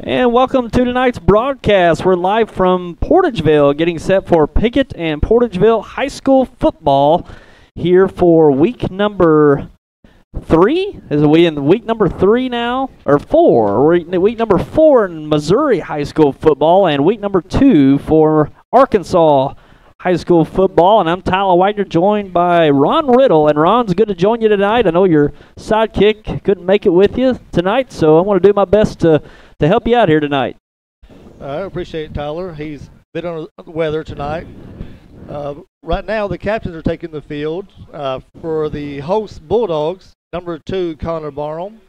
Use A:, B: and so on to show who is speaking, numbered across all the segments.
A: And welcome to tonight's broadcast. We're live from Portageville, getting set for Piggott and Portageville High School football here for week number 3. Is we in week number 3 now? Or 4? We're in week number 4 in Missouri High School football and week number 2 for Arkansas High School football. And I'm Tyler Widener, joined by Ron Riddle. And Ron's good to join you tonight. I know your sidekick couldn't make it with you tonight, so I want to do my best to help you out here tonight.
B: I appreciate it, Tyler. He's been on the weather tonight. Right now, the captains are taking the field. For the host Bulldogs, number 2, Connor Barnum,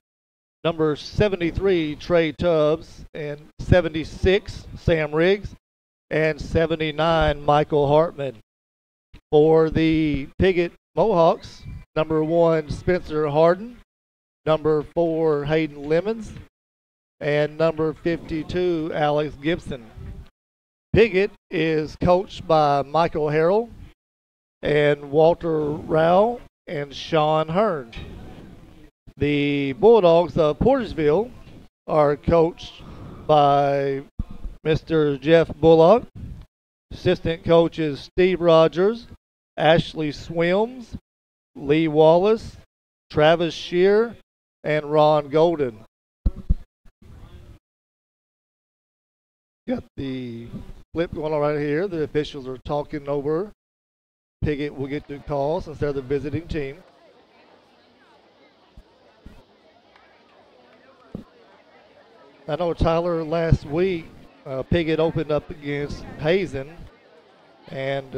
B: number 73, Trey Tubbs, and 76, Sam Riggs, and 79, Michael Hartman. For the Piggott Mohawks, number 1, Spencer Harden, number 4, Hayden Lemons, and number 52, Alex Gibson. Piggott is coached by Michael Harrell and Walter Rao and Sean Hearn. The Bulldogs of Portageville are coached by Mr. Jeff Bullock. Assistant coaches Steve Rogers, Ashley Swims, Lee Wallace, Travis Shear, and Ron Golden. Got the flip going on right here. The officials are talking over. Piggott will get the call since they're the visiting team. I know, Tyler, last week Piggott opened up against Hazen, and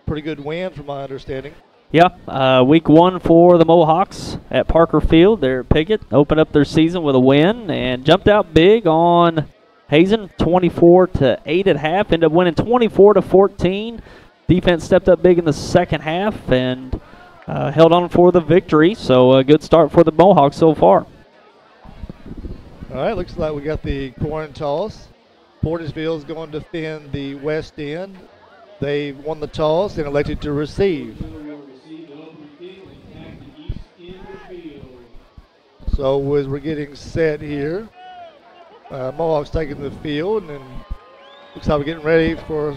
B: pretty good win from my understanding.
A: Yeah, week 1 for the Mohawks at Parker Field. They're Piggott opened up their season with a win and jumped out big on Hazen, 24-8 at half, ended up winning 24-14. Defense stepped up big in the second half and held on for the victory. So a good start for the Mohawks so far.
B: All right, looks like we got the coin toss. Portageville is going to defend the west end. They won the toss and elected to receive. So as we're getting set here, Mohawks taking the field, and looks like we're getting ready for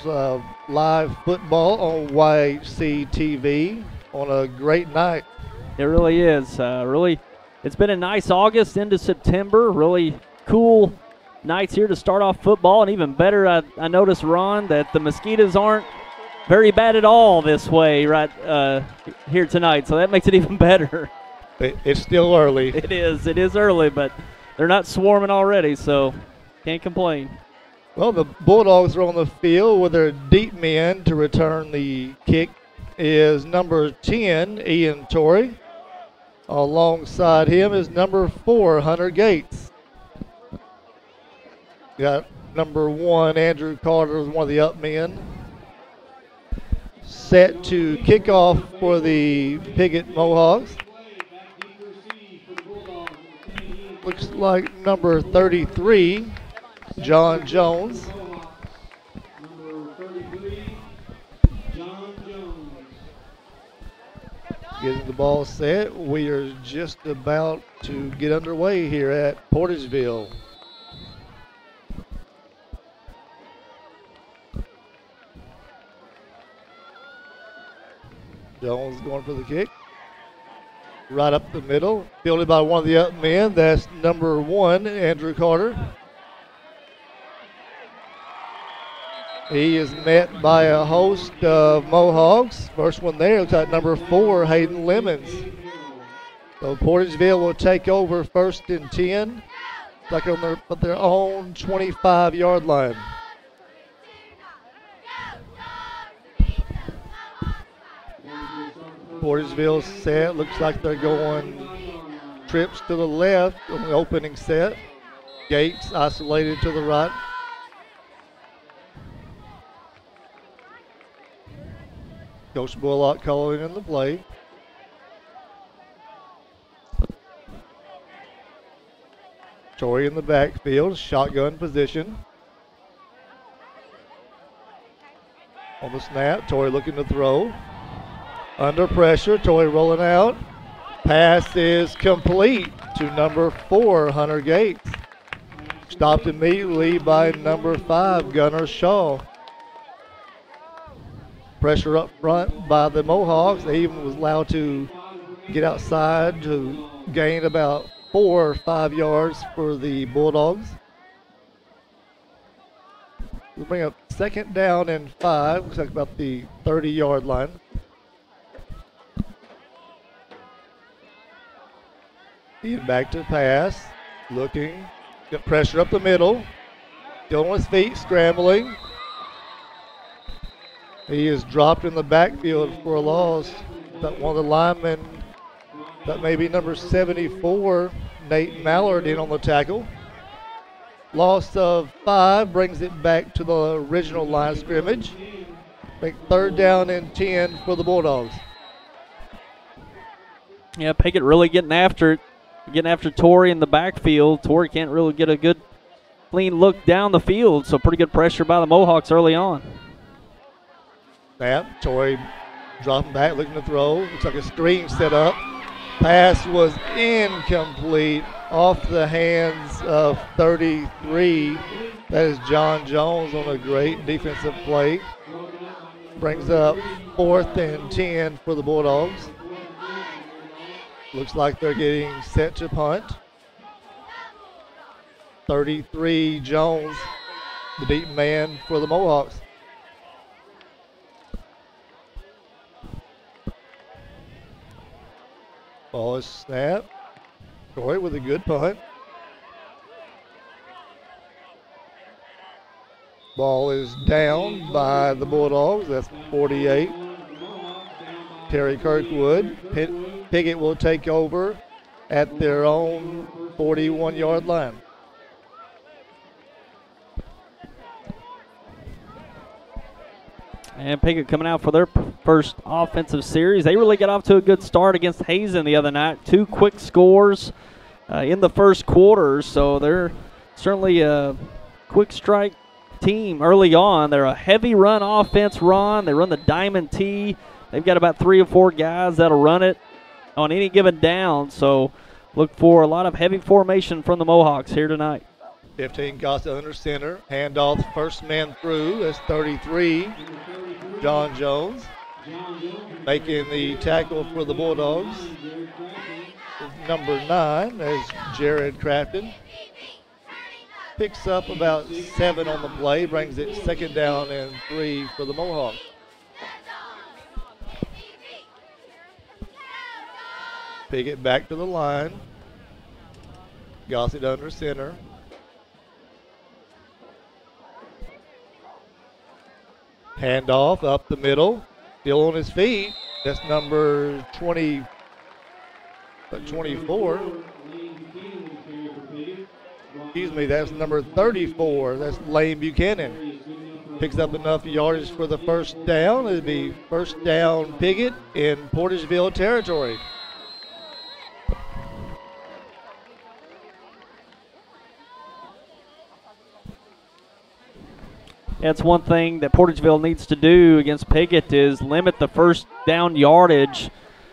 B: live football on YHC TV on a great night.
A: It really is. It's been a nice August into September. Really cool nights here to start off football, and even better, I noticed, Ron, that the mosquitoes aren't very bad at all this way right here tonight, so that makes it even better.
B: It's still early.
A: It is early, but they're not swarming already, so can't complain.
B: Well, the Bulldogs are on the field with their deep men. To return the kick is number 10, Ian Torrey. Alongside him is number 4, Hunter Gates. Got number 1, Andrew Carter, is one of the up men. Set to kick off for the Piggott Mohawks. Looks like number 33, John Jones. Getting the ball set. We are just about to get underway here at Portageville. Jones going for the kick. Right up the middle, fielded by one of the up men. That's number 1, Andrew Carter. He is met by a host of Mohawks. First one there looks like number 4, Hayden Lemons. So Portageville will take over 1st and 10, like on their own 25-yard line. Portageville set. Looks like they're going trips to the left on the opening set. Gates isolated to the right. Coach Bullock calling in the play. Torrey in the backfield, shotgun position. On the snap, Torrey looking to throw. Under pressure, Torrey rolling out. Pass is complete to number 4, Hunter Gates. Stopped immediately by number 5, Gunnar Shaw. Pressure up front by the Mohawks. They even was allowed to get outside to gain about 4 or 5 yards for the Bulldogs. We'll bring up 2nd down and 5. Looks like about the 30-yard line. He's back to pass. Looking. Got pressure up the middle. Still on his feet, scrambling. He is dropped in the backfield for a loss. That one of the linemen, that may be number 74, Nate Mallard, in on the tackle. Loss of 5 brings it back to the original line of scrimmage. Make 3rd down and 10 for the Bulldogs.
A: Yeah, Piggott really getting after it. Getting after Torrey in the backfield. Torrey can't really get a good clean look down the field, so pretty good pressure by the Mohawks early on.
B: Snap, Torrey dropping back, looking to throw. Looks like a screen set up. Pass was incomplete, off the hands of 33. That is John Jones on a great defensive play. Brings up 4th and 10 for the Bulldogs. Looks like they're getting set to punt. 33, Jones, the deep man for the Mohawks. Ball is snapped. Troy with a good punt. Ball is down by the Bulldogs. That's 48. Terry Kirkwood. Piggott will take over at their own 41-yard line.
A: And Piggott coming out for their first offensive series. They really got off to a good start against Hazen the other night. 2 quick scores in the first quarter, so they're certainly a quick strike team early on. They're a heavy run offense run. They run the diamond T. They've got about 3 or 4 guys that'll run it on any given down, so look for a lot of heavy formation from the Mohawks here tonight.
B: 15 Gossa under center. Handoff, first man through. That's 33. John Jones making the tackle for the Bulldogs. Number 9 is Jared Crafton. Picks up about 7 on the play. Brings it 2nd down and 3 for the Mohawks. Piggott back to the line. Gossett under center. Handoff up the middle. Still on his feet. That's number 24. Excuse me, that's number 34. That's Lane Buchanan. Picks up enough yardage for the first down. It'll be first down Piggott in Portageville territory.
A: That's one thing that Portageville needs to do against Piggott is limit the first down yardage.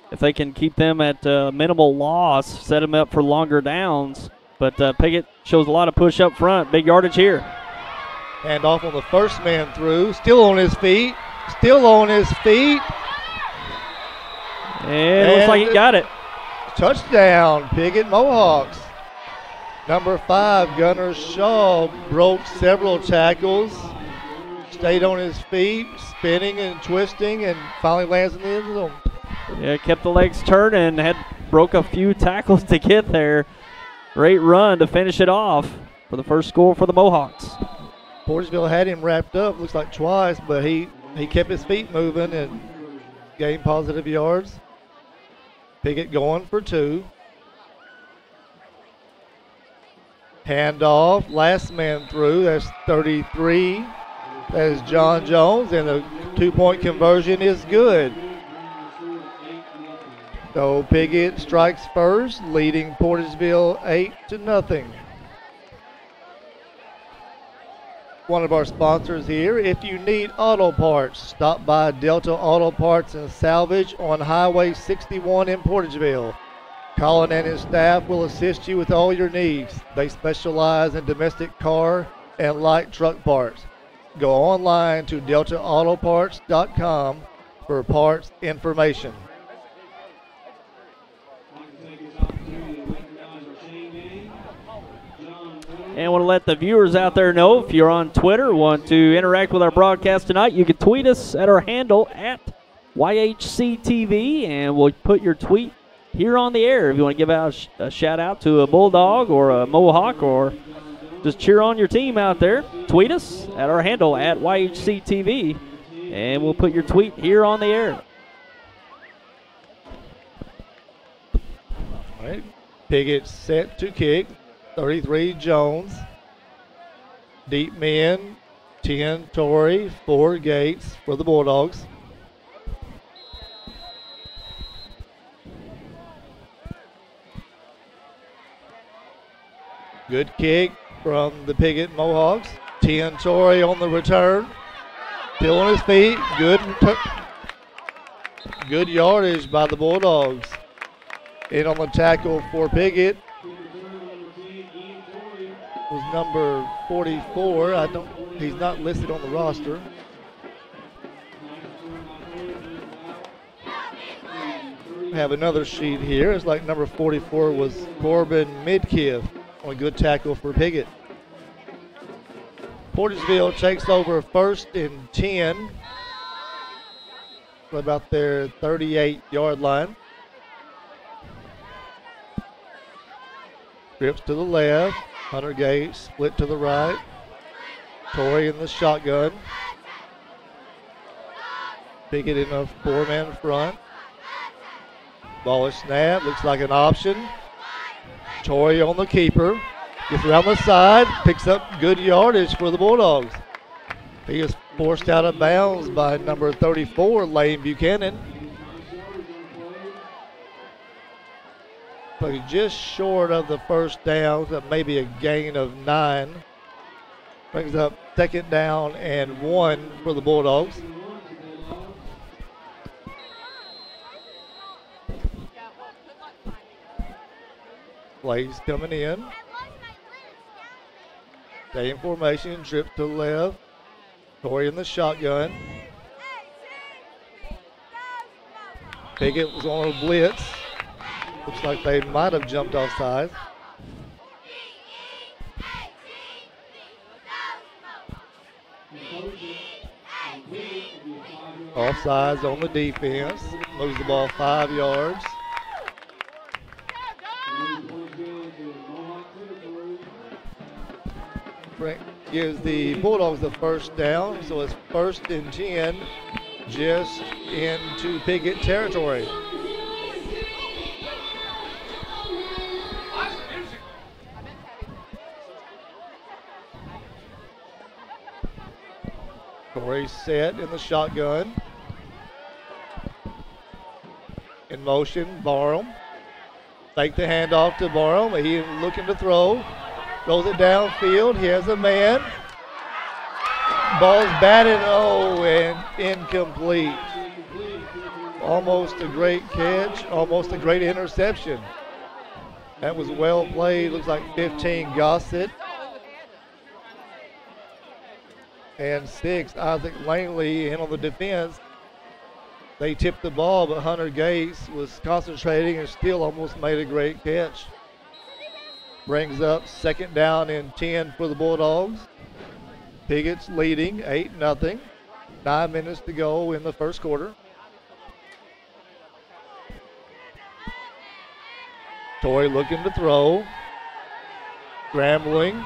A: If they can keep them at minimal loss, set them up for longer downs. But Piggott shows a lot of push up front. Big yardage here.
B: Hand off on the first man through. Still on his feet. Still on his feet.
A: And looks like he got it.
B: Touchdown, Piggott Mohawks. Number 5, Gunnar Shaw, broke several tackles. Stayed on his feet, spinning and twisting, and finally lands in the end zone.
A: Yeah, kept the legs turning, broke a few tackles to get there. Great run to finish it off for the first score for the Mohawks.
B: Portageville had him wrapped up, looks like twice, but he kept his feet moving and gained positive yards. Piggott going for 2. Handoff, last man through, that's 33. That is John Jones, and the 2-point conversion is good. So Piggott strikes first, leading Portageville 8-0. One of our sponsors here. If you need auto parts, stop by Delta Auto Parts and Salvage on Highway 61 in Portageville. Colin and his staff will assist you with all your needs. They specialize in domestic car and light truck parts. Go online to deltaautoparts.com for parts information.
A: And want to let the viewers out there know, if you're on Twitter, want to interact with our broadcast tonight, you can tweet us at our handle at YHCTV, and we'll put your tweet here on the air. If you want to give out a shout out to a Bulldog or a Mohawk, or just cheer on your team out there, tweet us at our handle at YHCTV, and we'll put your tweet here on the air.
B: All right, Piggott set to kick. 33 Jones. Deep men, 10 Torrey, 4 Gates for the Bulldogs. Good kick from the Piggott Mohawks. 10 Torrey on the return. Still on his feet. Good yardage by the Bulldogs. In on the tackle for Piggott was number 44. He's not listed on the roster. Have another sheet here. It's like number 44 was Corbin Midkiff on a good tackle for Piggott. Portageville takes over 1st and 10. About their 38-yard line. Trips to the left. Hunter Gates split to the right. Torrey in the shotgun. Piggott in a 4-man front. Ball is snapped. Looks like an option. Torrey on the keeper. Gets around the side. Picks up good yardage for the Bulldogs. He is forced out of bounds by number 34, Lane Buchanan. So he's just short of the first down, so maybe a gain of 9. Brings up 2nd down and 1 for the Bulldogs. Plays coming in. Same formation, trip to the left. Torrey in the shotgun. Piggott was on a blitz. Looks like they might have jumped offside. Offsides on the defense. Moves the ball 5 yards. Gives the Bulldogs the 1st down, so it's 1st and 10 just into Piggott territory. Torrey set in the shotgun. In motion, Barham. Take the handoff to Barham. He looking to throw. Throws it downfield. He has a man. Ball's batted, and incomplete. Almost a great catch, almost a great interception. That was well played. Looks like 15 Gossett. And 6, Isaac Langley in on the defense. They tipped the ball, but Hunter Gates was concentrating and still almost made a great catch. Brings up 2nd down and 10 for the Bulldogs. Piggott's leading 8-0. 9 minutes to go in the 1st quarter. Torrey looking to throw. Scrambling.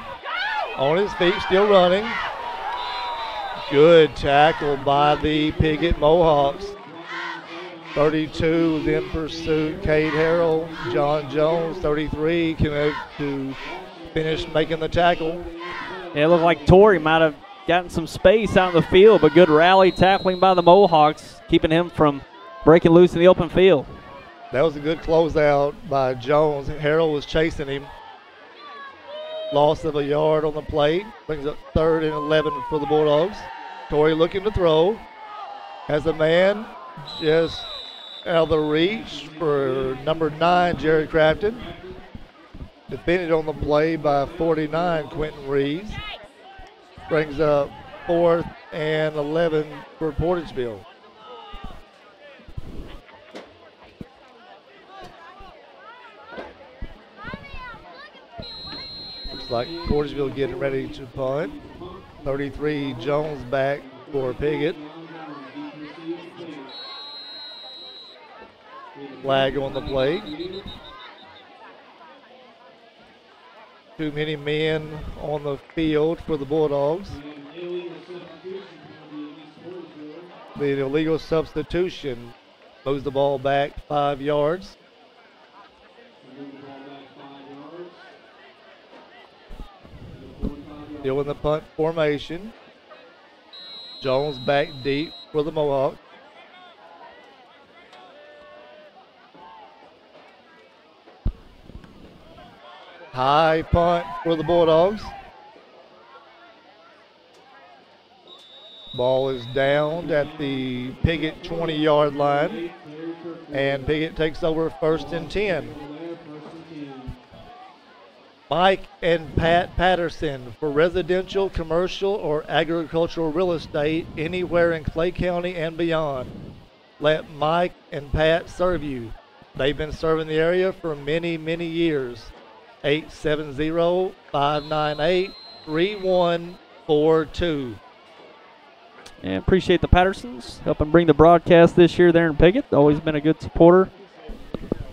B: On his feet, still running. Good tackle by the Piggott Mohawks. 32 was in pursuit. Cade Harrell, John Jones, 33, came out to finish making the tackle.
A: Yeah, it looked like Torrey might have gotten some space out in the field, but good rally tackling by the Mohawks, keeping him from breaking loose in the open field.
B: That was a good closeout by Jones. Harrell was chasing him. Loss of a yard on the plate. Brings up 3rd and 11 for the Bulldogs. Torrey looking to throw. Has a man just out of the reach for number 9, Jared Crafton. Defended on the play by 49, Quentin Reeves. Brings up 4th and 11 for Portageville. Looks like Portageville getting ready to punt. 33, Jones back for Piggott. Flag on the play. Too many men on the field for the Bulldogs. The illegal substitution moves the ball back 5 yards. Still in the punt formation. Jones back deep for the Mohawks. High punt for the Bulldogs. Ball is down at the Piggott 20-yard line, and Piggott takes over 1st and 10. Mike and Pat Patterson for residential, commercial, or agricultural real estate anywhere in Clay County and beyond. Let Mike and Pat serve you. They've been serving the area for many, many years. 870-598-3142.
A: And appreciate the Pattersons helping bring the broadcast this year there in Piggott. Always been a good supporter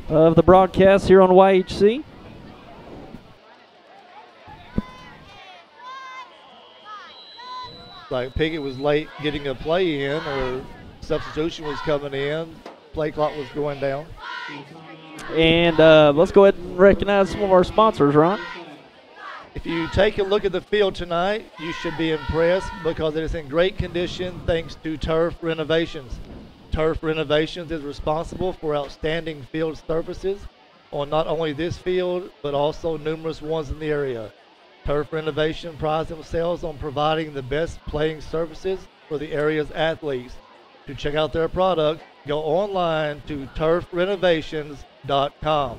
A: of the broadcast here on YHC.
B: Like Piggott was late getting a play in, or substitution was coming in. Play clock was going down.
A: And let's go ahead and recognize some of our sponsors, Ron.
B: If you take a look at the field tonight, you should be impressed because it is in great condition thanks to Turf Renovations. Turf Renovations is responsible for outstanding field surfaces on not only this field, but also numerous ones in the area. Turf Renovation prides themselves on providing the best playing surfaces for the area's athletes. To check out their product, go online to turfrenovations.com.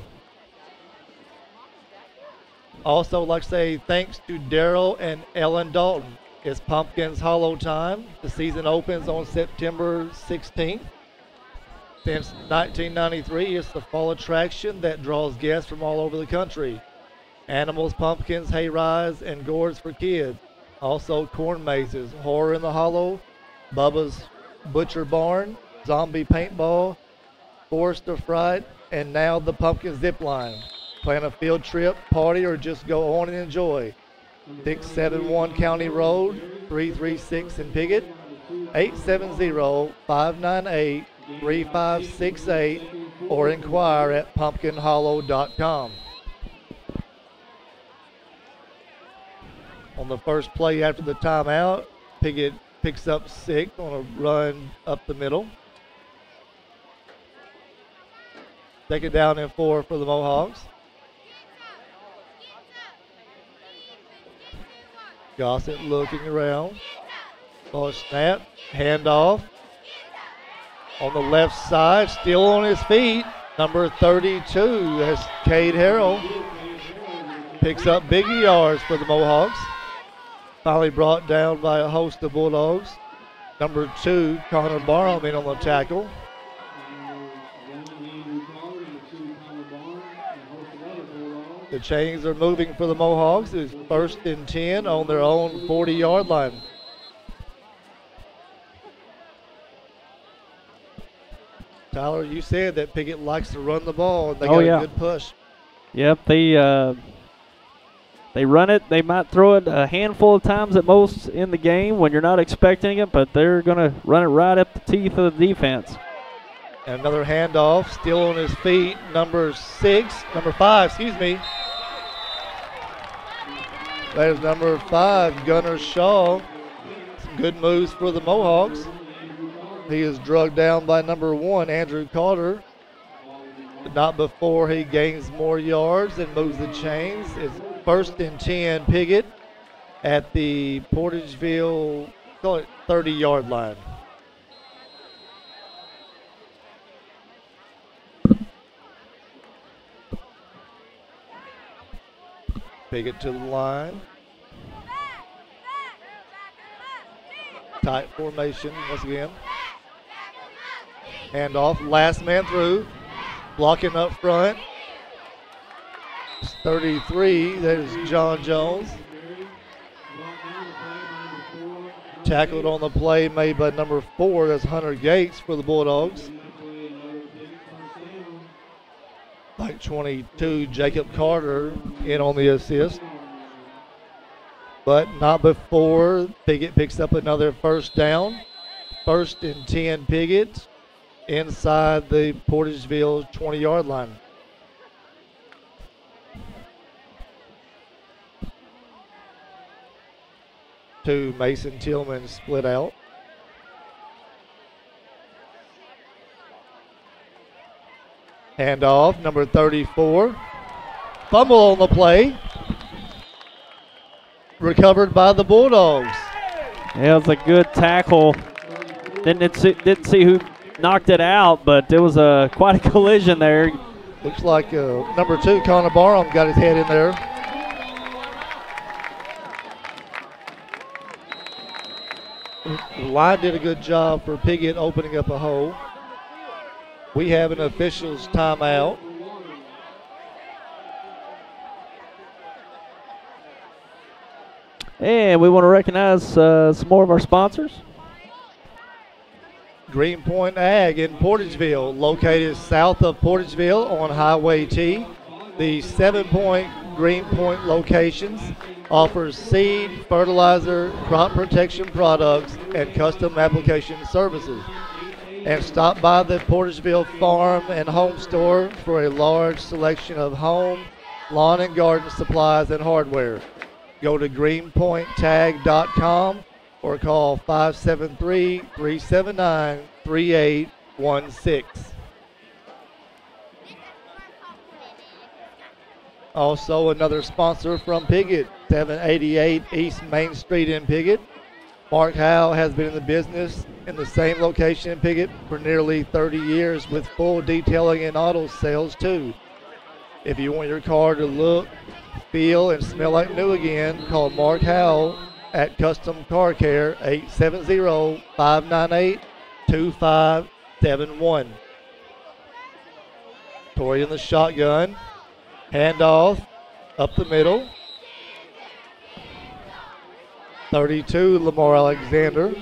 B: Also, like to say thanks to Daryl and Ellen Dalton. It's Pumpkins Hollow time. The season opens on September 16th. Since 1993, it's the fall attraction that draws guests from all over the country. Animals, pumpkins, hay rides, and gourds for kids. Also corn mazes, Horror in the Hollow, Bubba's Butcher Barn, Zombie Paintball, Forest of Fright, and now the Pumpkin Zip Line. Plan a field trip, party, or just go on and enjoy. 671 County Road, 336 in Piggott, 870-598-3568, or inquire at pumpkinhollow.com. On the first play after the timeout, Piggott picks up 6 on a run up the middle. Second down and 4 for the Mohawks. Gossett looking around. Ball snap, handoff. On the left side, still on his feet, number 32, that's Cade Harrell. Picks up big yards for the Mohawks. Finally brought down by a host of Bulldogs. Number 2, Connor Barham in on the tackle. The chains are moving for the Mohawks. It's 1st and 10 on their own 40-yard line. Tyler, you said that Piggott likes to run the ball, and they got a good push.
A: Yep, they run it. They might throw it a handful of times at most in the game when you're not expecting it, but they're going to run it right up the teeth of the defense.
B: And another handoff, still on his feet, number 5, excuse me. That is number 5, Gunnar Shaw. Some good moves for the Mohawks. He is drugged down by number 1, Andrew Carter. But not before he gains more yards and moves the chains. It's 1st and 10 Piggott at the Portageville 30-yard line. Piggott to the line. Tight formation once again. Handoff, last man through. Blocking up front. It's 33, that is John Jones. Tackled on the play made by number 4, that's Hunter Gates for the Bulldogs. Like 22, Jacob Carter in on the assist. But not before Piggott picks up another first down. 1st and 10 Piggott inside the Portageville 20-yard line. To Mason Tillman split out. Handoff, number 34. Fumble on the play. Recovered by the Bulldogs.
A: Yeah, it was a good tackle. Didn't see who knocked it out, but it was quite a collision there.
B: Looks like number 2, Connor Barham, got his head in there. The line did a good job for Piggott opening up a hole. We have an official's timeout.
A: And we want to recognize some more of our sponsors.
B: Greenpoint Ag in Portageville, located south of Portageville on Highway T. The 7-point Greenpoint locations offers seed, fertilizer, crop protection products, and custom application services. And stop by the Portageville Farm and Home Store for a large selection of home, lawn and garden supplies and hardware. Go to greenpointtag.com or call 573-379-3816. Also another sponsor from Piggott, 788 East Main Street in Piggott. Mark Howe has been in the business in the same location in Piggott for nearly 30 years with full detailing and auto sales too. If you want your car to look, feel, and smell like new again, call Mark Howe at Custom Car Care, 870-598-2571. Torrey in the shotgun. Handoff up the middle. 32, Lamar Alexander.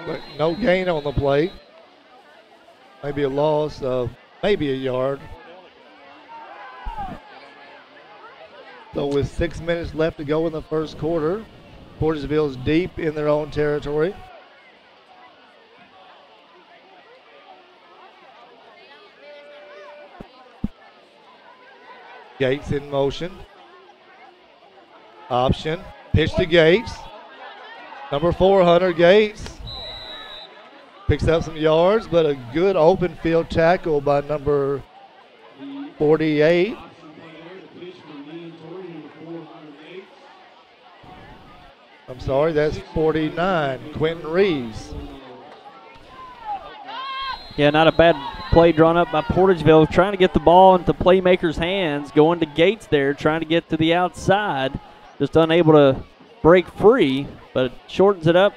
B: But no gain on the play. Maybe a loss of maybe a yard. So with 6 minutes left to go in the first quarter, Portageville's deep in their own territory. Gates in motion. Option. Pitch to Gates. Number 4, Hunter Gates. Picks up some yards, but a good open field tackle by number 48. I'm sorry, that's 49, Quentin Reeves.
A: Yeah, not a bad play drawn up by Portageville, trying to get the ball into playmakers' hands, going to Gates there, trying to get to the outside. Just unable to break free, but shortens it up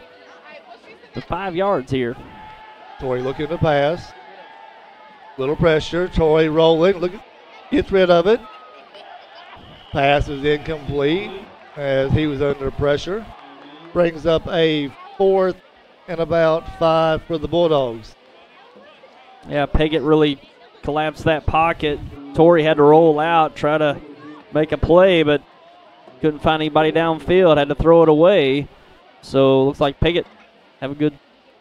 A: to 5 yards here.
B: Torrey looking to pass. Little pressure, Torrey rolling, gets rid of it. Pass is incomplete as he was under pressure. Brings up a 4th and about 5 for the Bulldogs.
A: Yeah, Piggott really collapsed that pocket. Torrey had to roll out, try to make a play, but couldn't find anybody downfield, had to throw it away. So looks like Piggott have a good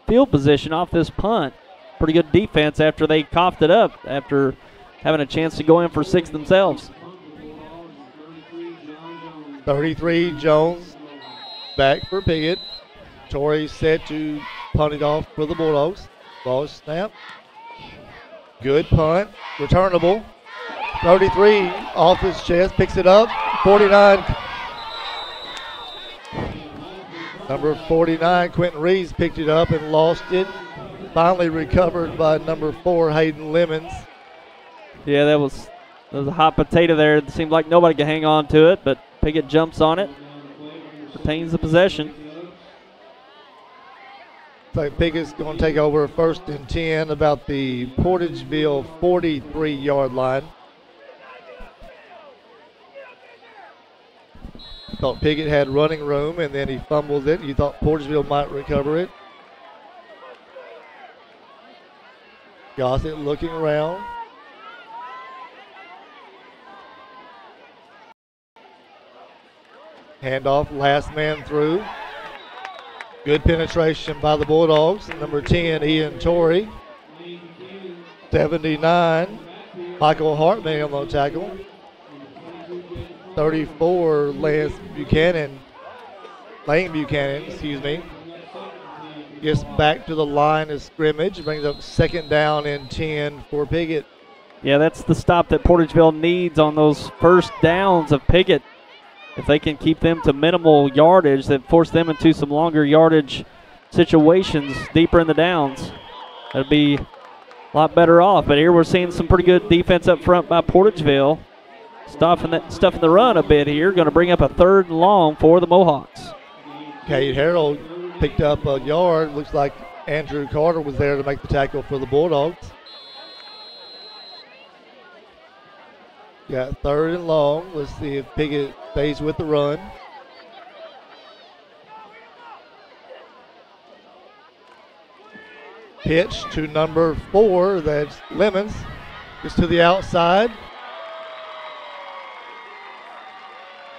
A: field position off this punt. Pretty good defense after they coughed it up after having a chance to go in for 6 themselves.
B: 33, Jones back for Piggott. Torrey set to punt it off for the Bulldogs. Ball snap. Good punt. Returnable. 33 off his chest. Picks it up. 49. Number 49, Quentin Reeves, picked it up and lost it. Finally recovered by number 4, Hayden Lemons.
A: Yeah, that was a hot potato there. It seemed like nobody could hang on to it, but Piggott jumps on it, retains the possession.
B: So Piggott's going to take over 1st and 10 about the Portageville 43-yard line. Thought Piggott had running room, and then he fumbled it. You thought Portageville might recover it. Gossett looking around. Handoff, last man through. Good penetration by the Bulldogs. Number 10, Ian Torrey. 79, Michael Hartman on the tackle. 34, Lane Buchanan, gets back to the line of scrimmage, brings up 2nd down and 10 for Piggott.
A: Yeah, that's the stop that Portageville needs on those first downs of Piggott. If they can keep them to minimal yardage, that force them into some longer yardage situations deeper in the downs, that'd be a lot better off. But here we're seeing some pretty good defense up front by Portageville. Stuffing the run a bit here. Going to bring up a 3rd and long for the Mohawks.
B: Cade Harold picked up a yard. Looks like Andrew Carter was there to make the tackle for the Bulldogs. Got 3rd and long. Let's see if Piggott stays with the run. Pitch to number 4. That's Lemons. Gets to the outside.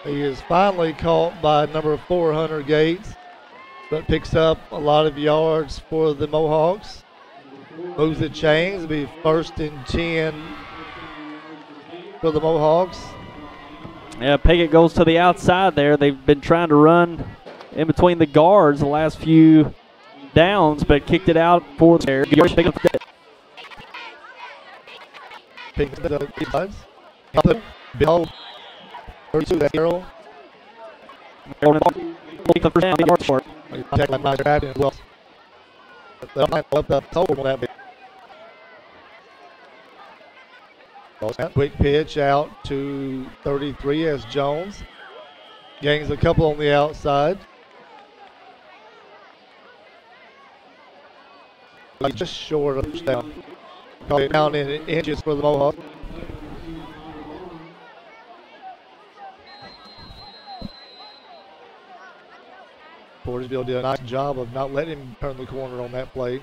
B: He is finally caught by number 4, Hunter Gates, but picks up a lot of yards for the Mohawks. Moves the chains. It'll be 1st and 10 for the Mohawks.
A: Yeah, Piggott goes to the outside there. They've been trying to run in between the guards the last few downs, but kicked it out for there. Piggott.
B: 32, that's Harold. Quick pitch out to 33 as Jones gains a couple on the outside. Just short of touchdown. Call it down in inches for the Mohawks. Portageville did a nice job of not letting him turn the corner on that play.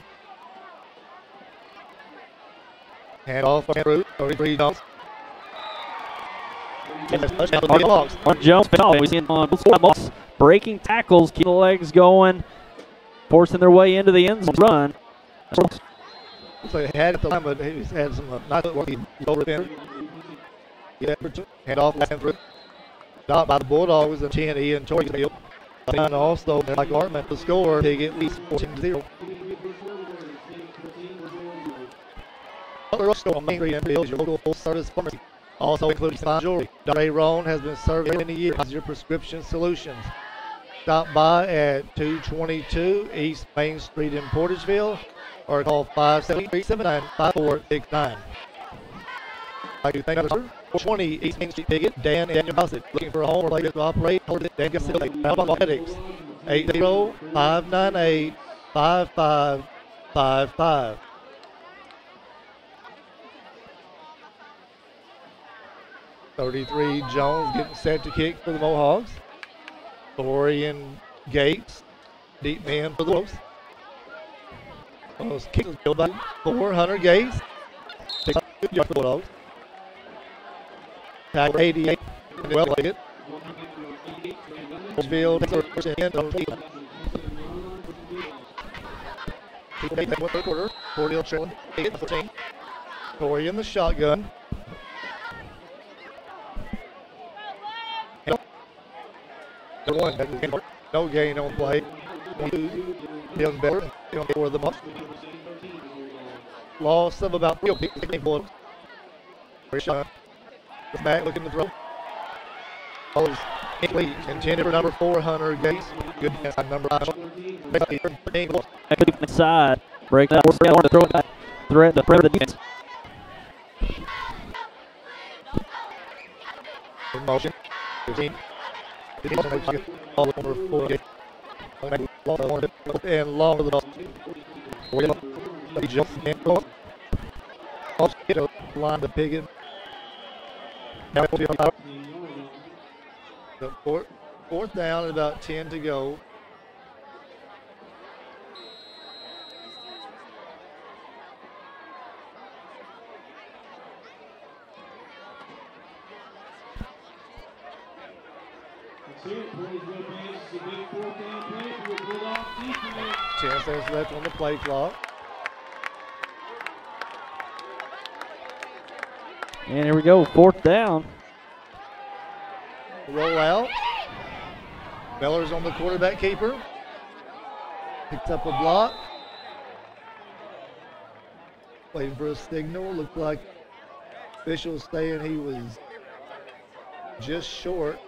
B: Hand off on route, 33 Jones.
A: Jones, we see on breaking tackles, keep the legs going, forcing their way into the end zone run.
B: Looks like he had it the line, but he's had some nice work. Over the hand off, last through. Stopped by the Bulldogs and 10, Ian Torrey. And also, like Hartman, the score, Piggott leads 14-0. Other store on Main Street and Bills, your local full service pharmacy. Also including fine jewelry. Ray Roan has been serving many years as your prescription solutions. Stop by at 222 East Main Street in Portageville or call 573-79-5469. I do thank you, 20 East Main Street, Piggott, Dan and Gossett. Looking for a home or place to operate, Dan Gossett, Athletics, 80-598-5555. .33 Jones getting set to kick for the Mohawks. Dorian Gates, deep man for the Wolves. Those kicks go by 400 Gates. Takes a good yard for the Bulldogs. Tackle 88. Well played. Field takes first and 10. Third quarter. Portageville trailing 8-14. Corey in the shotgun. No gain on play. Young better for the month. Loss of about 3 picks. Back looking to throw. Ball is incomplete. Intended for number 4, Hunter Gates. Good inside number 5.
A: Side. Break that. Throw it back. Threat the defense.
B: In motion. 15. Ball number 4. And long to the ball. He jumps in. Line to Piggott. Now the fourth down and about 10 to go. Chance seconds left on the play clock.
A: And here we go, 4th down.
B: Roll out. Beller's on the quarterback keeper. Picks up a block. Waiting for a signal. Looked like officials saying he was just short.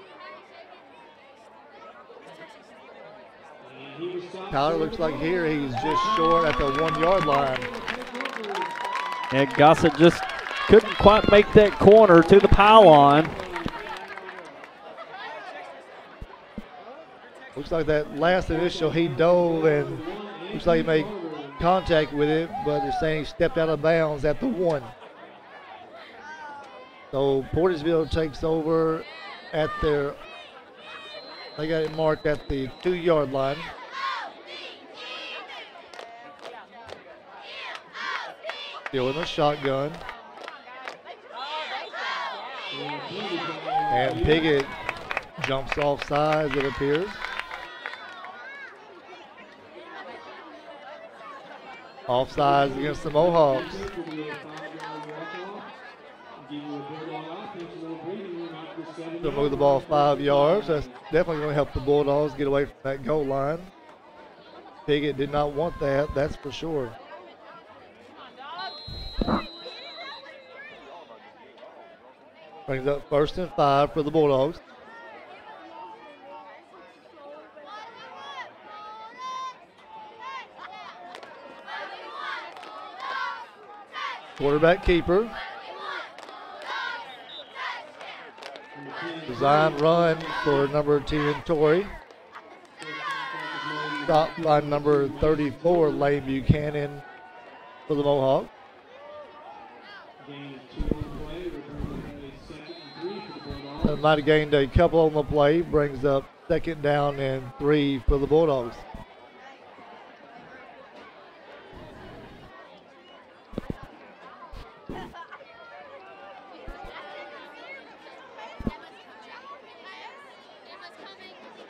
B: Tyler, looks like here he's just short at the 1-yard line.
A: And Gossett just couldn't quite make that corner to the pylon.
B: Looks like that last initial he dove and looks like he made contact with it, but they're saying he stepped out of bounds at the 1. So Portageville takes over at their, they got it marked at the 2-yard line. Still in a shotgun. And Piggott jumps off sides, it appears. Offsides against the Mohawks. They'll move the ball 5 yards. That's definitely going to help the Bulldogs get away from that goal line. Piggott did not want that, that's for sure. Brings up 1st and 5 for the Bulldogs. Quarterback keeper. Design run for number 10, Torrey. Stop by number 34, Lane Buchanan for the Mohawk. Might have gained a couple on the play. Brings up 2nd down and 3 for the Bulldogs.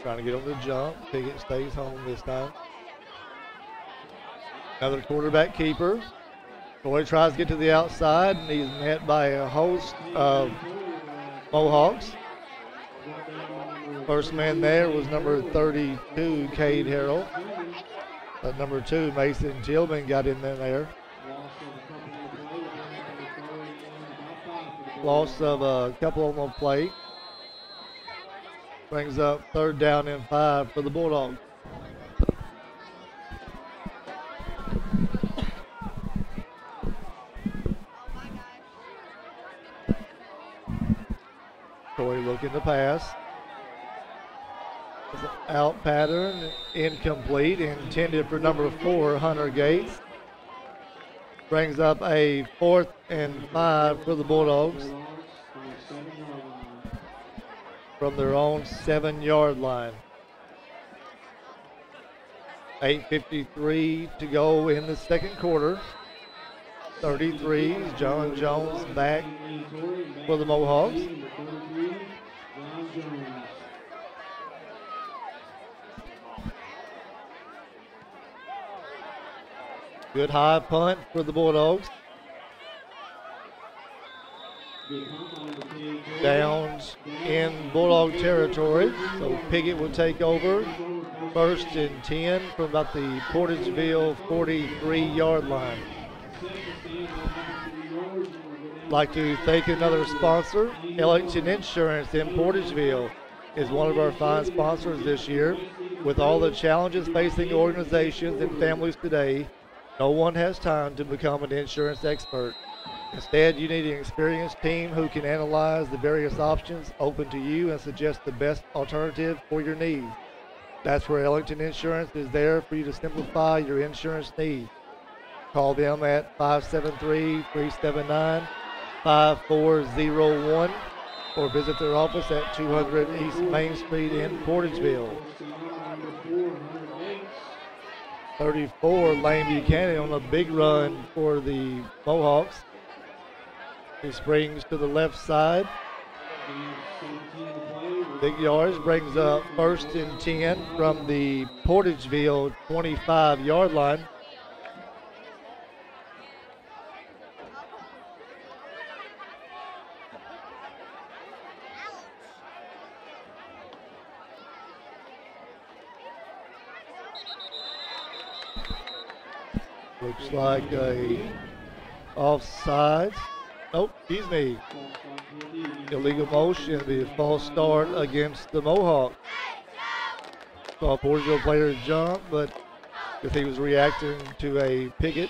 B: Trying to get on the jump. Piggott stays home this time. Another quarterback keeper. Troy tries to get to the outside, and he's met by a host of Mohawks. First man there was number 32, Cade Harrell. But number 2, Mason Tillman, got in there. Loss of a couple on the play. Brings up 3rd down and 5 for the Bulldogs. Troy looking to pass. Out pattern, incomplete, intended for number 4, Hunter Gates. Brings up a 4th and 5 for the Bulldogs from their own 7-yard line. 8:53 to go in the 2nd quarter. 33, John Jones back for the Mohawks. Good high punt for the Bulldogs. Downs in Bulldog territory, so Piggott will take over. 1st and 10 from about the Portageville 43-yard line. Like to thank another sponsor, Ellington Insurance in Portageville. is one of our fine sponsors this year. With all the challenges facing organizations and families today, no one has time to become an insurance expert. Instead, you need an experienced team who can analyze the various options open to you and suggest the best alternative for your needs. That's where Ellington Insurance is there for you to simplify your insurance needs. Call them at 573-379-5401 or visit their office at 200 East Main Street in Portageville. 34, Lane Buchanan on a big run for the Mohawks. He springs to the left side. Big yards, brings up 1st and 10 from the Portageville 25-yard line. Looks like a offsides. Nope, excuse me. Illegal motion, be a false start against the Mohawks. Saw a Portageville player jump, but if he was reacting to a Piggott.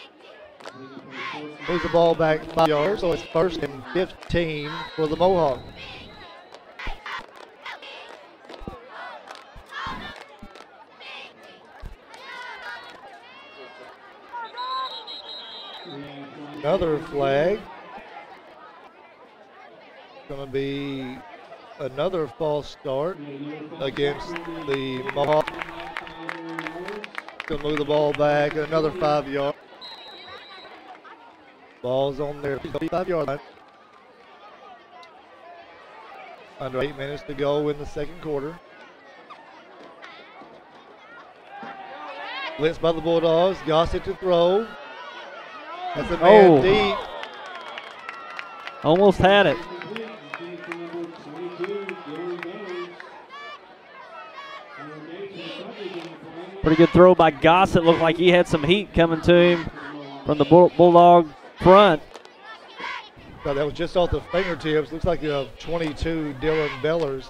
B: Moves the ball back 5 yards, so it's 1st and 15 for the Mohawks. Another flag. Going to be another false start against the Mohawks. Going to move the ball back another 5 yards. Ball's on their 5-yard line. Under 8 minutes to go in the second quarter. Blitz by the Bulldogs. Gossett to throw. That's a man deep.
A: Almost had it. Pretty good throw by Gossett. Looked like he had some heat coming to him from the Bulldog front.
B: So that was just off the fingertips. Looks like a 22 Dylan Bellers.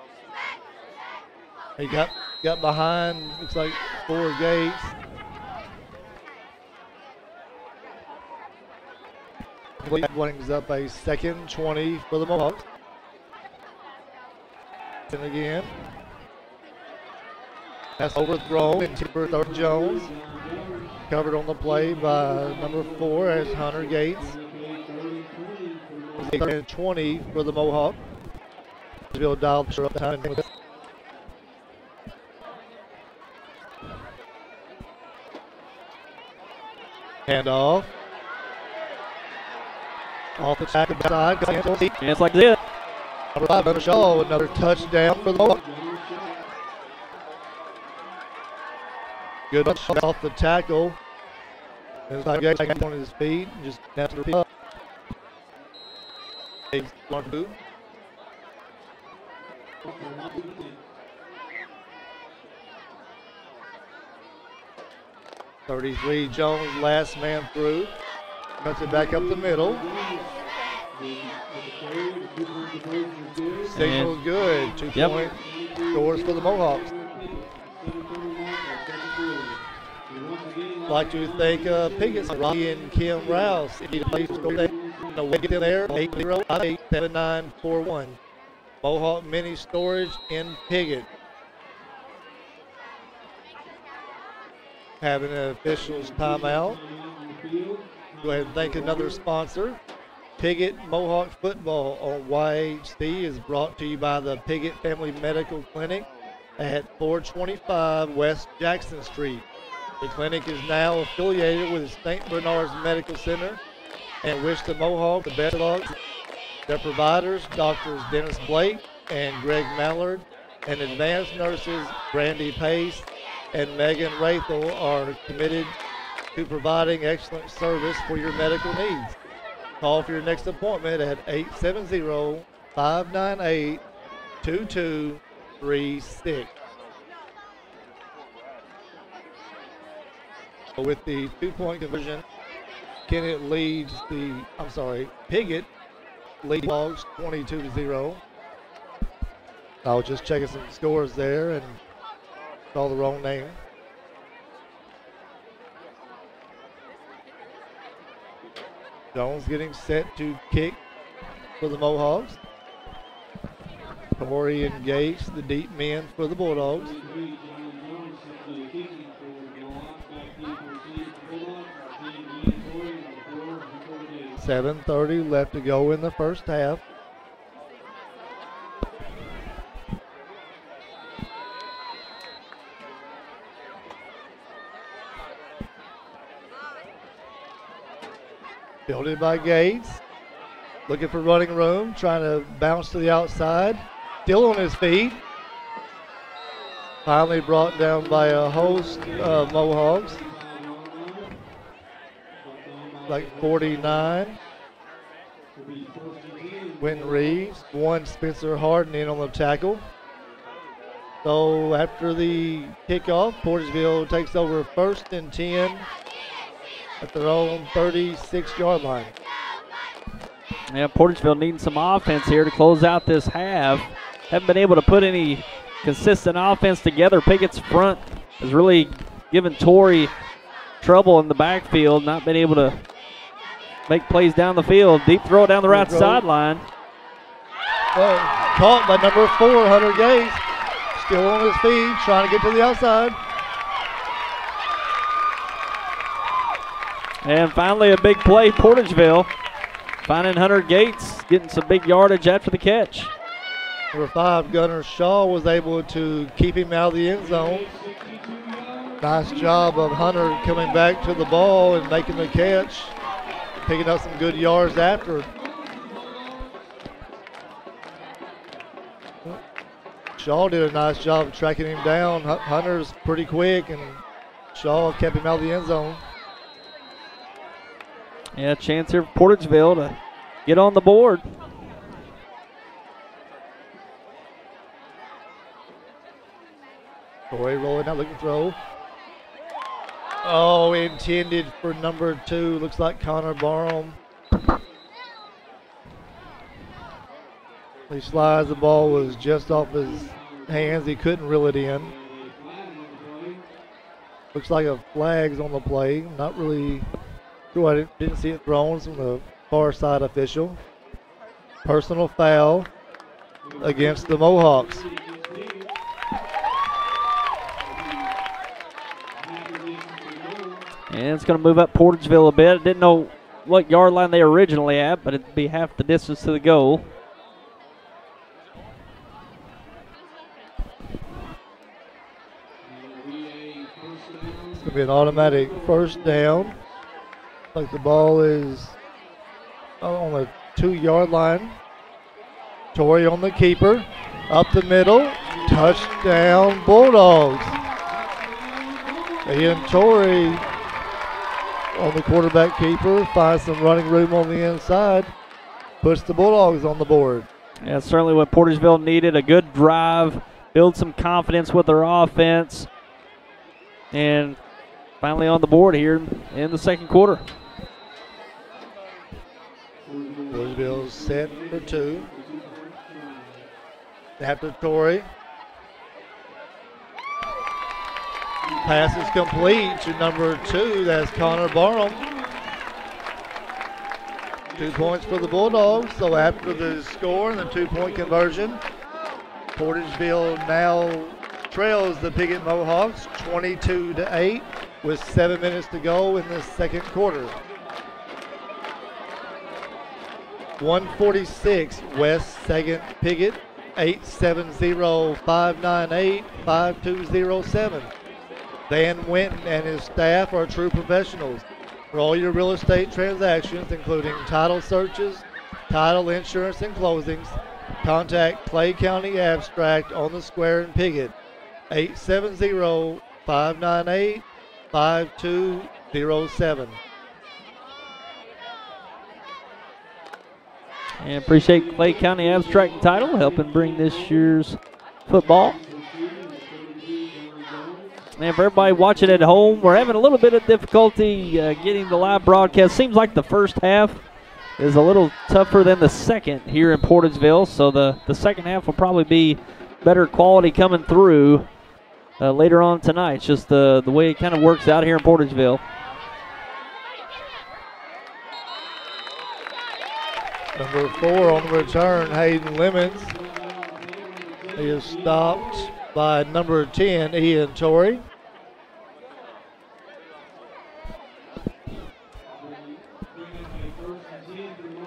B: He got behind, looks like 4 Gates. Brings up a 2nd 20 for the Mohawks. And again. That's overthrown and for 3rd Jones. Covered on the play by number 4 as Hunter Gates. 3rd and 20 for the Mohawk. Bill dialed up the time. Hand off. Off the tackle side.
A: And it's like this.
B: Number 5, Hunter Shaw, another touchdown for the Mohawk. Good off the tackle. It's like Gates on his feet and just snaps it up. Two. 33 Jones, last man through. Cuts it back up the middle. Signal's good. 2-point scores for the Mohawks. I'd like to thank Piggott, Rocky, and Kim Rouse. If you need to get in there, 808-7941. Mohawk Mini Storage in Piggott. Having an official's timeout. Go ahead and thank another sponsor. Piggott Mohawk Football on YHC is brought to you by the Piggott Family Medical Clinic at 425 West Jackson Street. The clinic is now affiliated with St. Bernard's Medical Center and wish the Mohawk the best luck. Their providers, Doctors Dennis Blake and Greg Mallard, and advanced nurses Brandy Pace and Megan Rathel are committed to providing excellent service for your medical needs. Call for your next appointment at 870-598-2236. With the 2-point conversion, Piggott leads
C: Piggott leads Hogs 22-0.
B: I was just checking some scores there and saw the wrong name. Jones getting set to kick for the Mohawks. Torrey and Gates, the deep men for the Bulldogs. $7:30 left to go in the first half. Fielded by Gates. Looking for running room, trying to bounce to the outside. Still on his feet. Finally brought down by a host of Mohawks. Like 49. Wynn Reeves. One Spencer Harden in on the tackle. So after the kickoff, Portageville takes over 1st and 10 at their own 36-yard line.
A: Yeah, Portageville needing some offense here to close out this half. Haven't been able to put any consistent offense together. Piggott's front has really given Torrey trouble in the backfield, not been able to make plays down the field. Deep throw down the right sideline.
B: Caught by number 4, Hunter Gates. Still on his feet, trying to get to the outside.
A: And finally a big play, Portageville finding Hunter Gates, getting some big yardage after the catch.
B: Number 5, Gunnar Shaw, was able to keep him out of the end zone. Nice job of Hunter coming back to the ball and making the catch, picking up some good yards after. Shaw did a nice job of tracking him down. Hunter's pretty quick, and Shaw kept him out of the end zone.
A: Yeah, chance here for Portageville to get on the board.
B: Torrey rolling out, looking to throw. Oh, intended for number 2. Looks like Connor Barham. He slides, the ball was just off his hands. He couldn't reel it in. Looks like a flag's on the play. Not really sure. I didn't see it thrown from the far side official. Personal foul against the Mohawks.
A: And it's going to move up Portageville a bit. Didn't know what yard line they were originally at, but it'd be half the distance to the goal.
B: It's going to be an automatic first down. Like the ball is on the 2-yard line. Torrey on the keeper. Up the middle. Touchdown Bulldogs. Ian Torrey on the quarterback keeper. Finds some running room on the inside. Puts the Bulldogs on the board.
A: Yeah, certainly what Portageville needed. A good drive. Build some confidence with their offense. And finally on the board here in the second quarter.
B: Portageville set for 2. After Torrey. Pass is complete to number 2. That's Connor Barham. 2 points for the Bulldogs. So after the score and the 2-point conversion, Portageville now trails the Piggott Mohawks 22-8 with 7 minutes to go in the second quarter. 146 West 2nd Piggott, 870-598-5207. Van Winton and his staff are true professionals. For all your real estate transactions, including title searches, title insurance, and closings, contact Clay County Abstract on the square in Piggott, 870-598-5207.
A: And appreciate Clay County Abstract and Title helping bring this year's football. And for everybody watching at home, we're having a little bit of difficulty getting the live broadcast. Seems like the first half is a little tougher than the second here in Portageville, so the second half will probably be better quality coming through later on tonight. It's just the way it kind of works out here in Portageville.
B: Number 4 on the return, Hayden Lemons. He is stopped by number 10, Ian Torrey.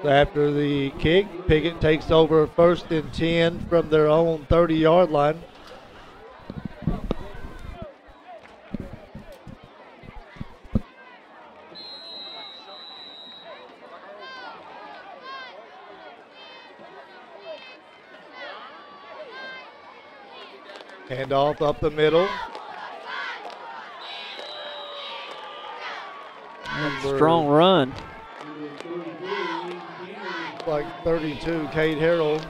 B: After the kick, Piggott takes over 1st and 10 from their own 30-yard line. Hand off up the middle.
A: Strong run.
B: Like 32, Cade Harrell.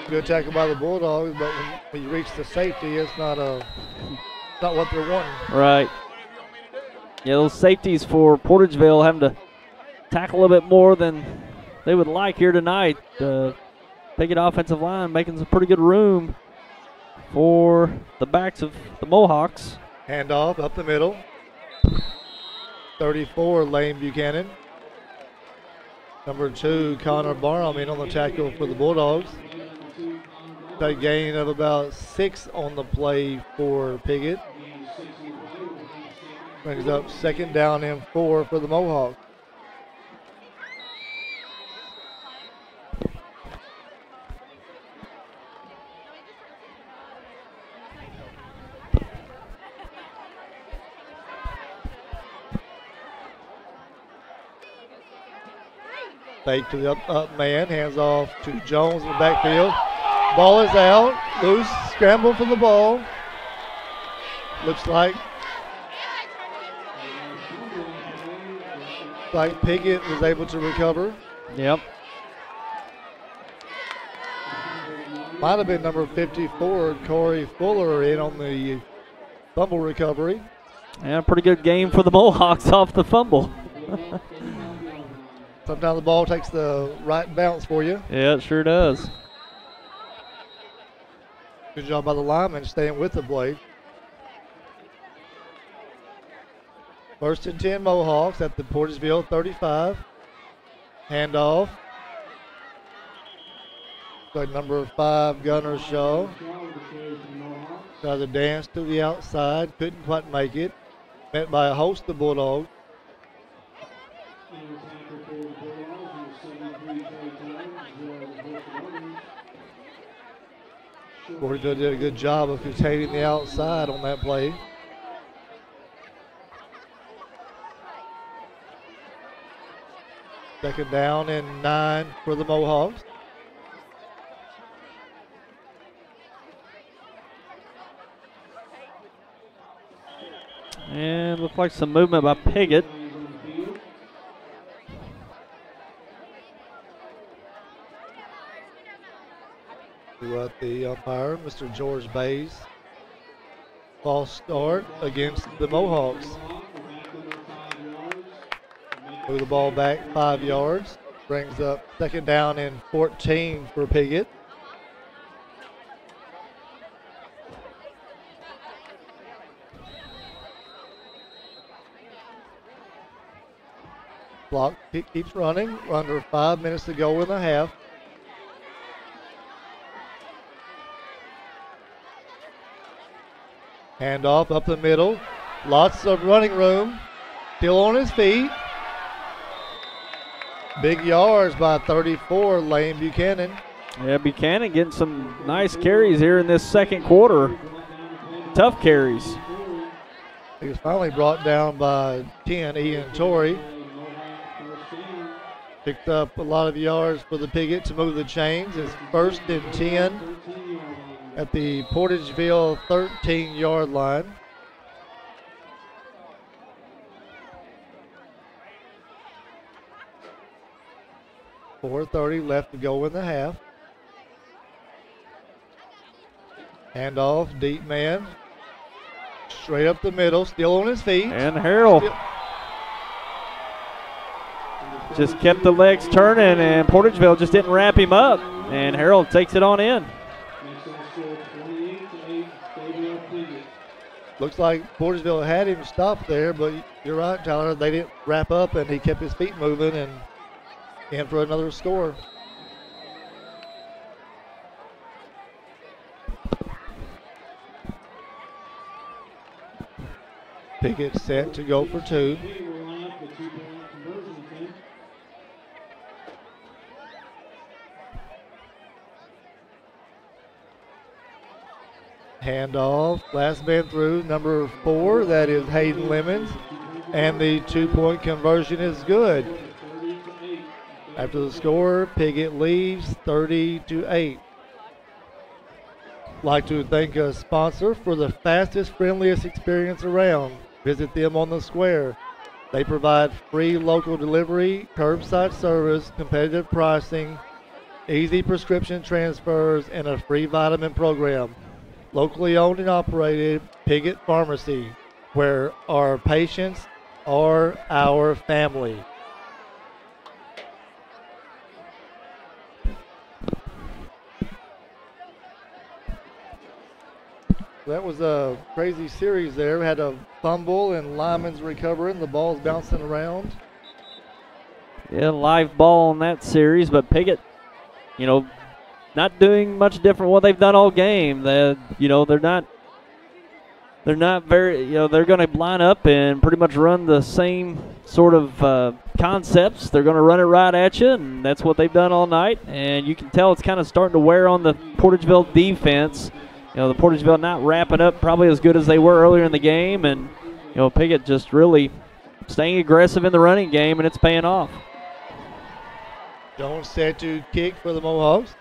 B: Good tackle by the Bulldogs, but when you reach the safety, it's not what they're wanting.
A: Right. Yeah, those safeties for Portageville having to tackle a little bit more than they would like here tonight. Piggott offensive line making some pretty good room for the backs of the Mohawks.
B: Handoff up the middle. 34, Lane Buchanan. Number 2, Connor Barham in on the tackle for the Bulldogs. A gain of about 6 on the play for Piggott. Brings up 2nd down and 4 for the Mohawks. Fake to the up man, hands off to Jones in the backfield. Ball is out, loose, scramble for the ball. Looks like Piggott was able to recover.
A: Yep.
B: Might have been number 54, Corey Fuller, in on the fumble recovery.
A: Yeah, pretty good game for the Mohawks off the fumble.
B: Sometimes the ball takes the right bounce for you.
A: Yeah, it sure does.
B: Good job by the lineman staying with the play. 1st and 10 Mohawks at the Portageville 35. Handoff. Like number 5, Gunner Shaw. Tried to dance to the outside, couldn't quite make it. Met by a host of Bulldogs. Portageville did a good job of containing the outside on that play. Second down and 9 for the Mohawks.
A: And looked like some movement by Piggott.
B: To the umpire, Mr. George Bays. False start against the Mohawks. Move the ball back 5 yards. Brings up 2nd down and 14 for Piggott. Clock keeps running. Under 5 minutes to go in the half. Handoff up the middle. Lots of running room. Still on his feet. Big yards by 34, Lane Buchanan.
A: Yeah, Buchanan getting some nice carries here in this second quarter. Tough carries.
B: He was finally brought down by 10, Ian Torrey. Picked up a lot of yards for the Piggott to move the chains. It's 1st and 10 at the Portageville 13-yard line. .430 left to go in the half. Handoff, deep man. Straight up the middle, still on his feet.
A: And Harrell. just kept the legs turning, and Portageville just didn't wrap him up, and Harold takes it on in.
B: Looks like Portageville had him stopped there, but you're right, Tyler. They didn't wrap up, and he kept his feet moving and in for another score. Piggott set to go for two. Handoff, last man through, number 4, that is Hayden Lemons, and the 2-point conversion is good. After the score, Piggott leads 30-8. Like to thank a sponsor for the fastest, friendliest experience around. Visit them on the square. They provide free local delivery, curbside service, competitive pricing, easy prescription transfers, and a free vitamin program. Locally owned and operated, Piggott Pharmacy, where our patients are our family. That was a crazy series there. We had a fumble and Lyman's recovering. The ball's bouncing around.
A: Yeah, live ball in that series, but Piggott, not doing much different what they've done all game. They're not very, they're going to line up and pretty much run the same sort of concepts. They're going to run it right at you, and that's what they've done all night. And you can tell it's kind of starting to wear on the Portageville defense. The Portageville not wrapping up probably as good as they were earlier in the game, and Piggott just really staying aggressive in the running game, and it's paying off.
B: Jones set to kick for the Mohawks.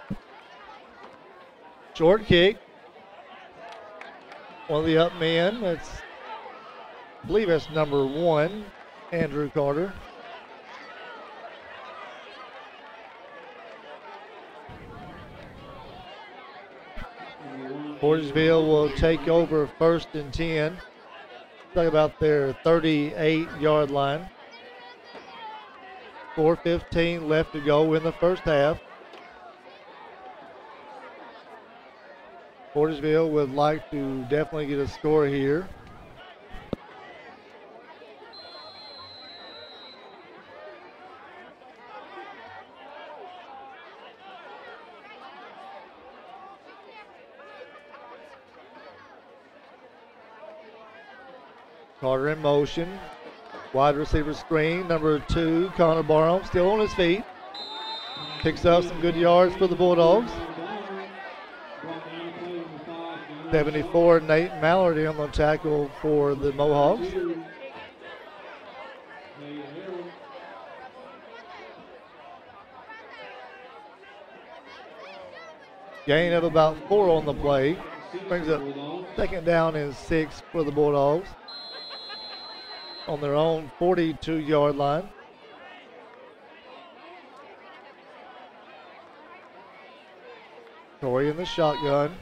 B: Short kick. One of the up men. I believe that's number 1, Andrew Carter. Portageville will take over 1st and 10. Talk about their 38-yard line. 4:15 left to go in the first half. Portageville would like to definitely get a score here. Carter in motion. Wide receiver screen. Number 2, Connor Barham, still on his feet. Picks up some good yards for the Bulldogs. 74, Nate Mallardy on the tackle for the Mohawks. Gain of about 4 on the play. Brings up 2nd down and 6 for the Bulldogs on their own 42-yard line. Torrey in the shotgun.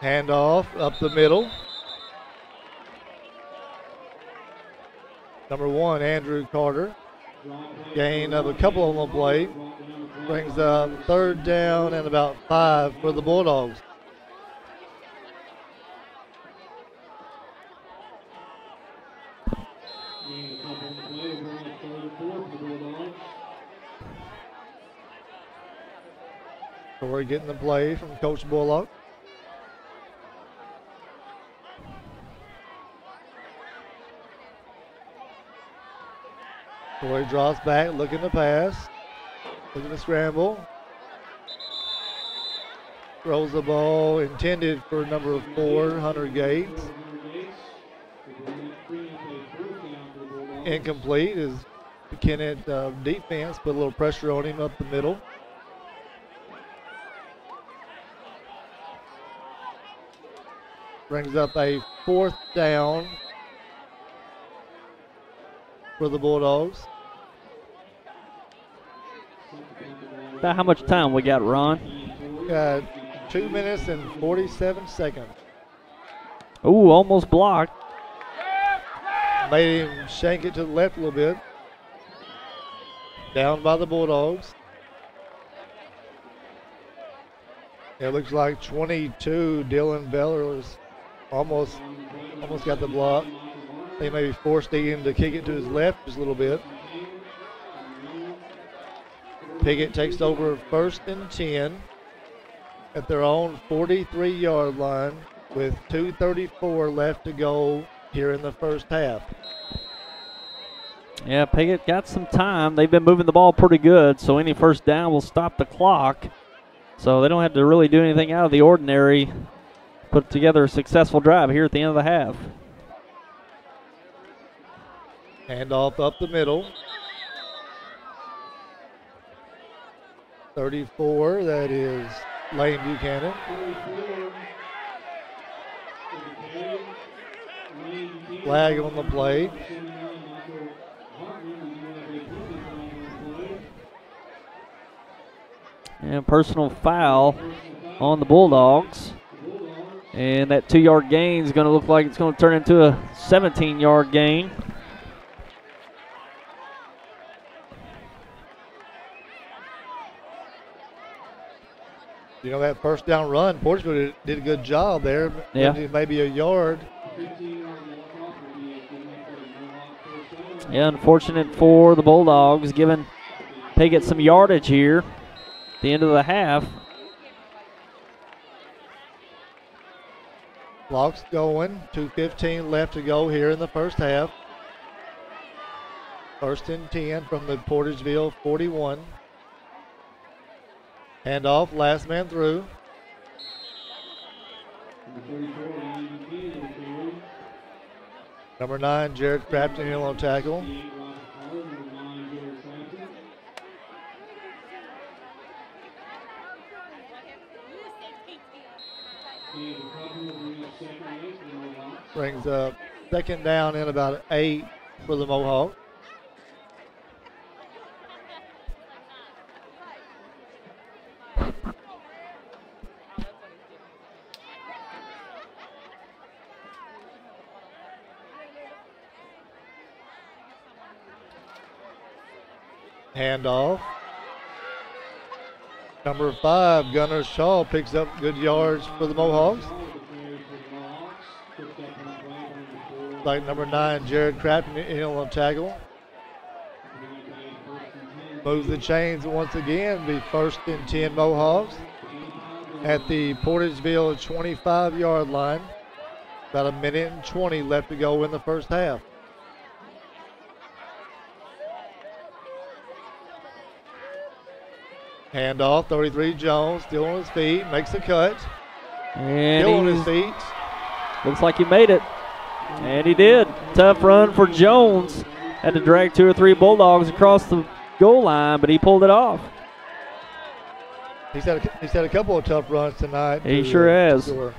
B: Handoff up the middle. Number 1, Andrew Carter. Gain of a couple on the play. Brings up 3rd down and about 5 for the Bulldogs. Torrey getting the play from Coach Bullock. Torrey drops back, looking to pass, looking to scramble. Throws the ball intended for number 4, Hunter Gates. Incomplete as the Kennett defense put a little pressure on him up the middle. Brings up a 4th down for the Bulldogs.
A: About how much time we got, Ron?
B: Got 2 minutes and 47 seconds.
A: Ooh, almost blocked.
B: made him shank it to the left a little bit. Down by the Bulldogs. It looks like 22, Dylan Beller was almost got the block. They maybe forced him to kick it to his left just a little bit. Piggott takes over 1st and 10 at their own 43-yard line with 2:34 left to go here in the first half.
A: Yeah, Piggott got some time. They've been moving the ball pretty good, so any first down will stop the clock. So they don't have to really do anything out of the ordinary. Put together a successful drive here at the end of the half.
B: Handoff up the middle. 34, that is Lane Buchanan. Flag on the play.
A: And personal foul on the Bulldogs. And that 2-yard gain is going to look like it's going to turn into a 17-yard gain.
B: You know, that first down run, Portageville did a good job there.
A: Yeah.
B: Maybe a yard.
A: Yeah, unfortunate for the Bulldogs, giving Piggott some yardage here at the end of the half.
B: Clock's going. 2:15 left to go here in the first half. 1st and 10 from the Portageville 41. Handoff, last man through. Number 9, Jared Crafton in on tackle. Brings up 2nd down and about 8 for the Mohawks. Handoff. Number 5, Gunnar Shaw picks up good yards for the Mohawks. Like number 9, Jared Crafton in on tackle. Moves the chains once again. Be 1st and 10 Mohawks at the Portageville 25-yard line. About 1:20 left to go in the first half. Handoff, 33 Jones, still on his feet, makes the cut.
A: And
B: still on his feet.
A: Looks like he made it. And he did. Tough run for Jones. Had to drag 2 or 3 Bulldogs across the goal line, but he pulled it off.
B: He's had a couple of tough runs tonight.
A: He sure has.
B: Score.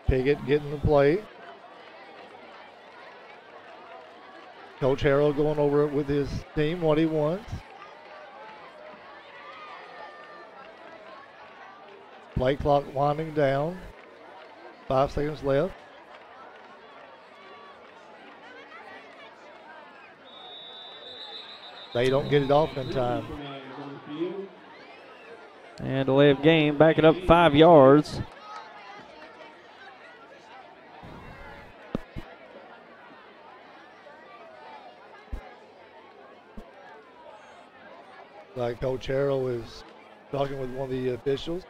B: Piggott getting the play. Coach Harrell going over it with his team, what he wants. Play clock winding down. 5 seconds left. They don't get it off in time.
A: And delay of game, back it up 5 yards.
B: Like Coach Harrell is talking with one of the officials.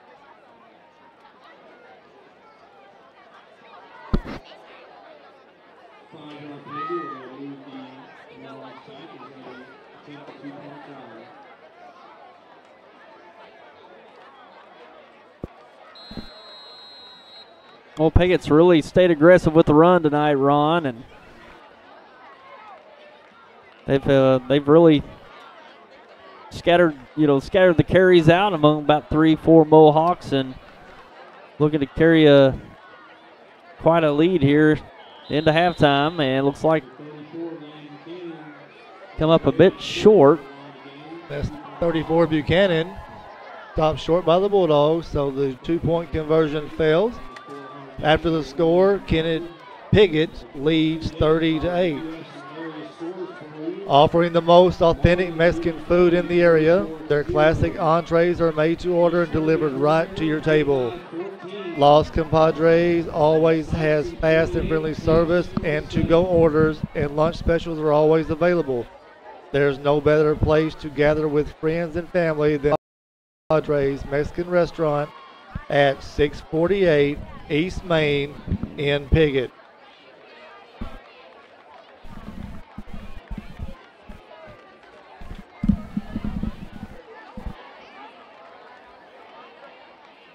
A: Well, Piggott's really stayed aggressive with the run tonight, Ron, and they've really scattered the carries out among about 3-4 Mohawks, and looking to carry quite a lead here into halftime. And looks like come up a bit short.
B: That's 34 Buchanan. Stopped short by the Bulldogs, so the 2-point conversion fails. After the score, Kenneth Piggott leads 30-8. Offering the most authentic Mexican food in the area, their classic entrees are made to order and delivered right to your table. Los Compadres always has fast and friendly service, and to-go orders and lunch specials are always available. There's no better place to gather with friends and family than Padres Mexican Restaurant at 648 East Main in Piggott.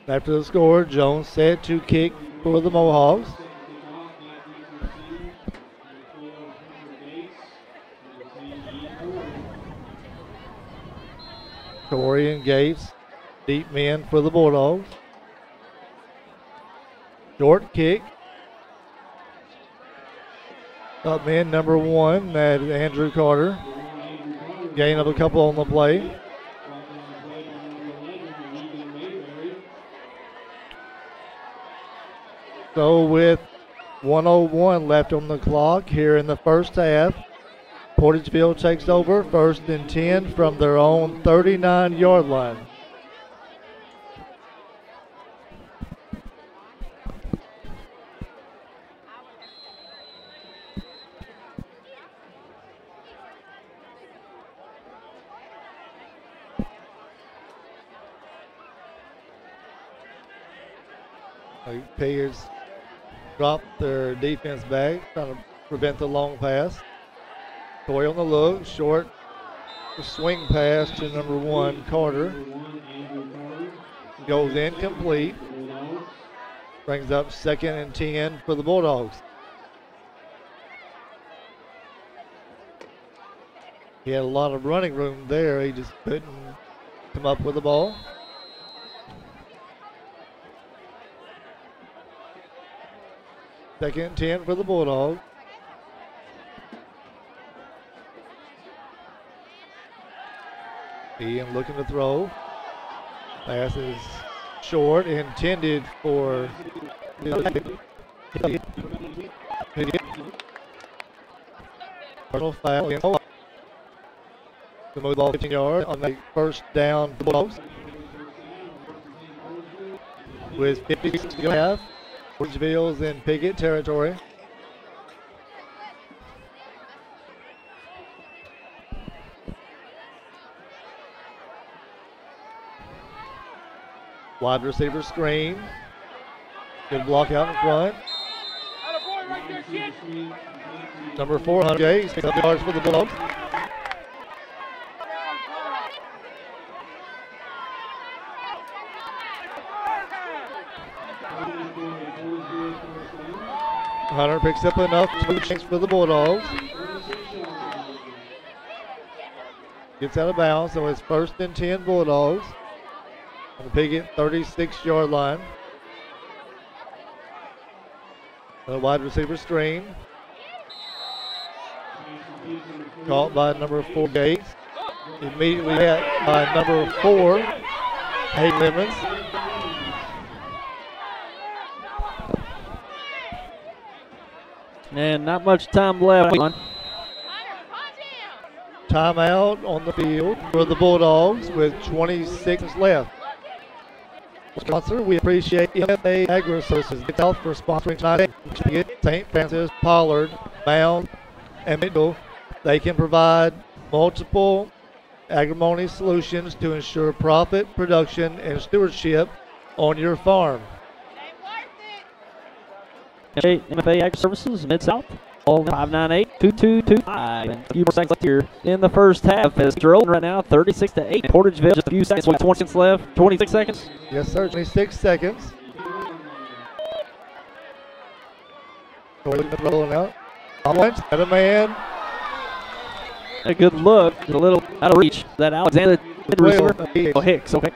B: After the score, Jones set to kick for the Mohawks. Corey and Gates, deep men for the Bulldogs. Short kick. Up man number 1, that is Andrew Carter. Gain of a couple on the play. So with 1:01 left on the clock here in the first half, Portageville takes over 1st and 10 from their own 39-yard line. Payers drop their defense back, trying to prevent the long pass. Corey on the look, short swing pass to number 1, Carter. Goes incomplete. Brings up 2nd and 10 for the Bulldogs. He had a lot of running room there. He just couldn't come up with the ball. Second and 10 for the Bulldogs. Ian looking to throw. Pass is short, intended for personal foul. To move the ball 15 yards on the first down for the Bulldogs. With 56 to half. Portageville's in Piggott territory. Wide receiver screen. Good block out in front. Number 400, Jays, picks up the yards for the Bulldogs. Hunter picks up enough to change for the Bulldogs. Gets out of bounds, so it's 1st and 10 Bulldogs. On the Piggott 36-yard line. A wide receiver screen. Caught by number 4 Gates. Immediately hit by number 4 Hayden Lemons.
A: And not much time left.
B: Timeout on the field for the Bulldogs with 26 left. Sponsor, we appreciate MFA Agri Services South for sponsoring tonight. St. Francis, Pollard, Mound, and Middle. They can provide multiple agrimony solutions to ensure profit, production, and stewardship on your farm.
A: MFA Agri Services, Mid-South, all 598-2225. And a few more seconds left here in the first half as they're rolling right now, 36-8. Portageville, just a few seconds, 20 seconds left, 26 seconds.
B: Yes, sir, 26 seconds. Rolling out. At a man.
A: A good look, a little out of reach. That Alexander receiver. Oh, Hicks, okay.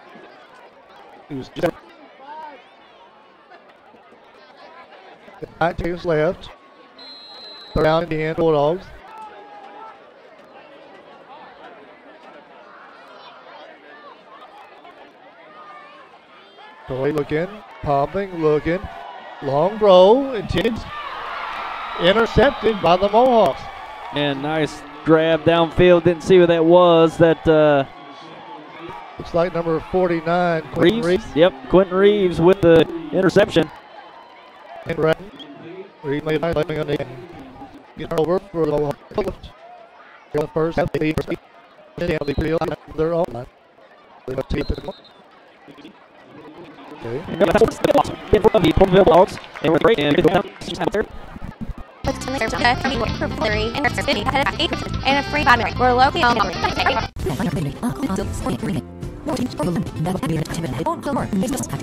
B: He was just 9 seconds left. Third down and 10 Bulldogs. Troy looking, pumping, looking. Long throw, intended. Intercepted by the Mohawks.
A: And nice grab downfield. Didn't see what that was. That
B: looks like number 49, Quentin Reeves.
A: Yep, Quentin Reeves with the interception.
B: And Reeves made a nice landing on the end. Get over for the Mohawks. First, have the field on their own line. Okay.
A: In front of the Portageville Dogs. They were great. And
C: and a free bottom. We're located on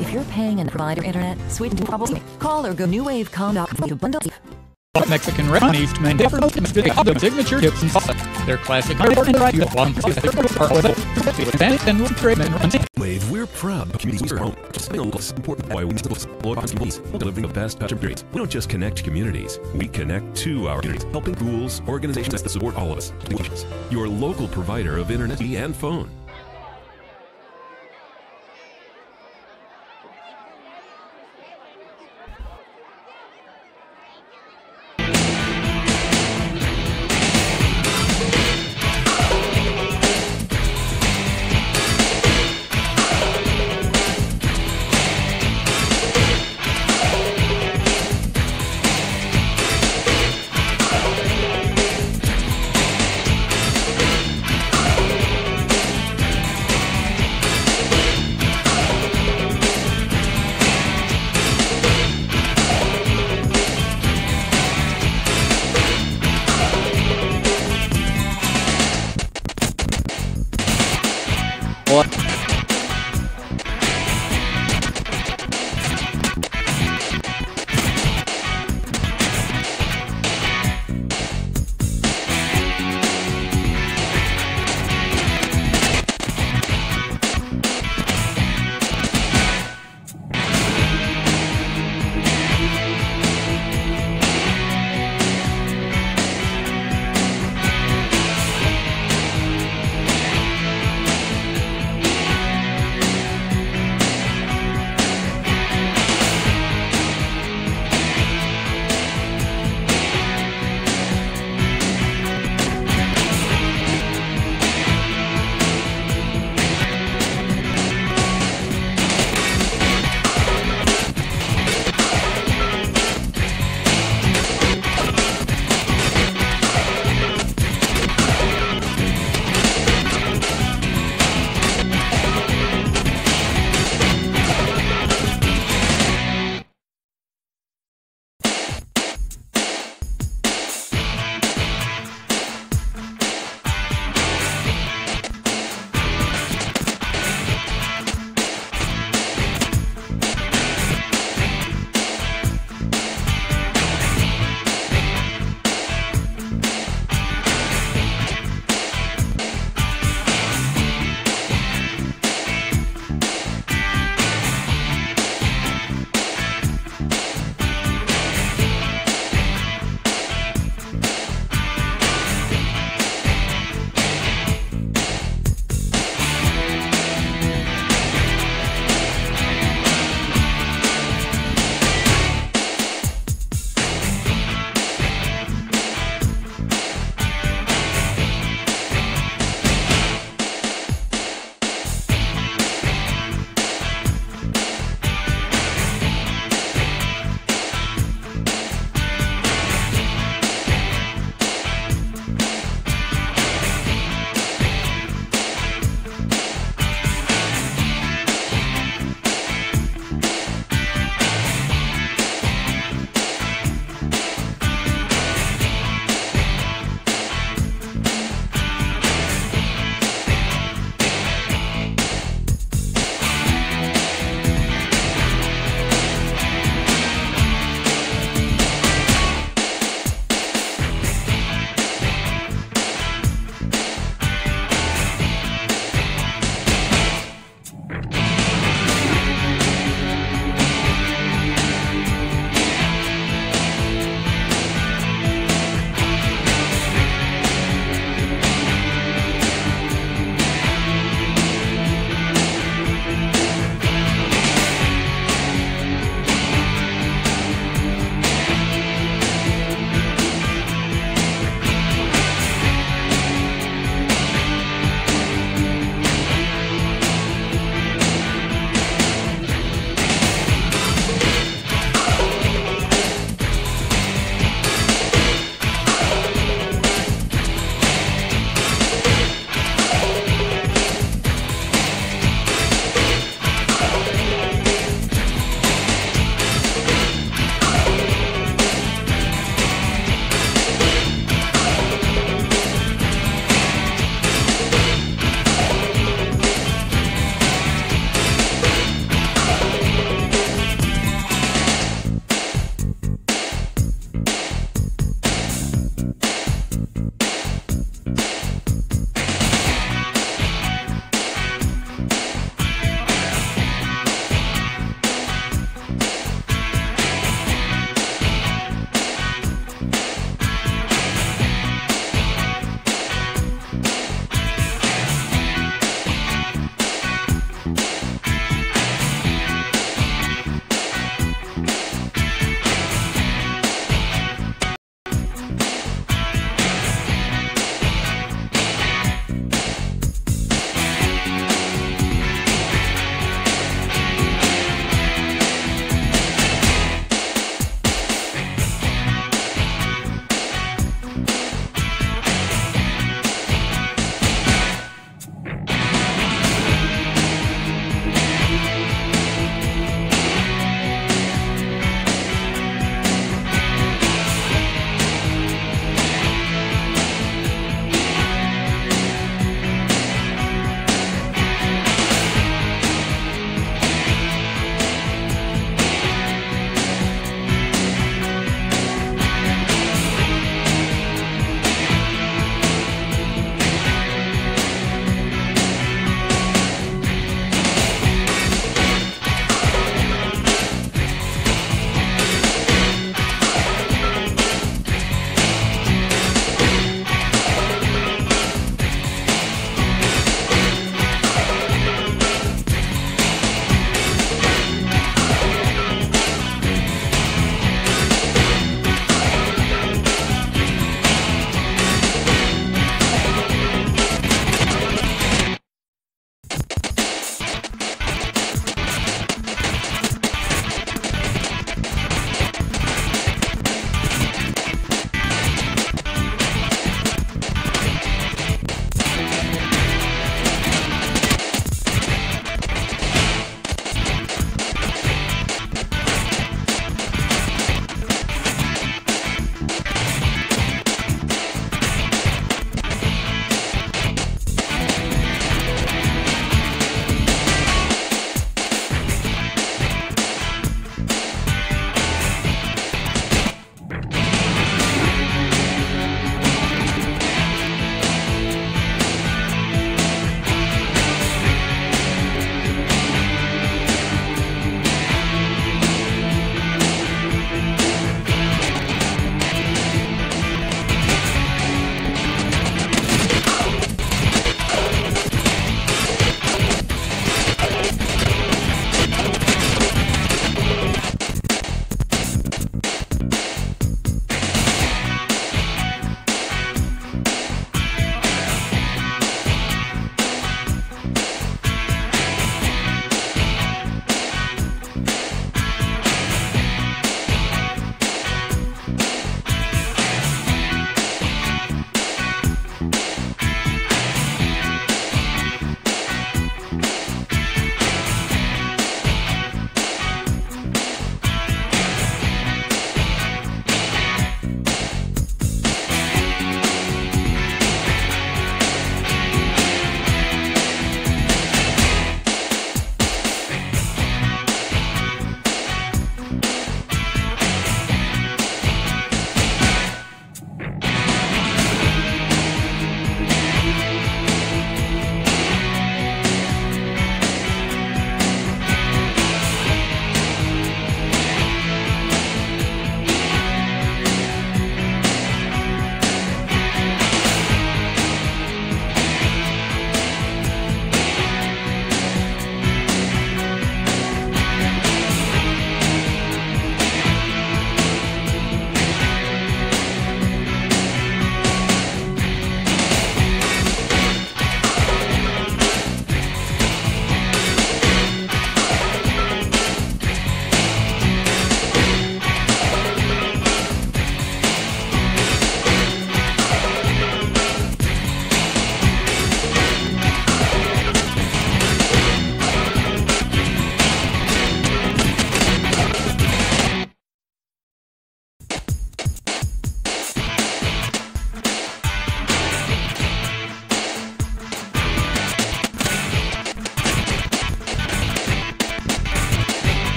D: if you're paying and provider internet, switch to problems. Call or go newwavecom.com to bundle.
E: Mexican restaurant East Main signature tips and sauce. Their classic
F: Wave, we're proud of communities we home. Important why we delivering the best touch experience. We don't just connect communities, we connect to our communities, helping schools, organizations that support all of us. Your local provider of internet and phone.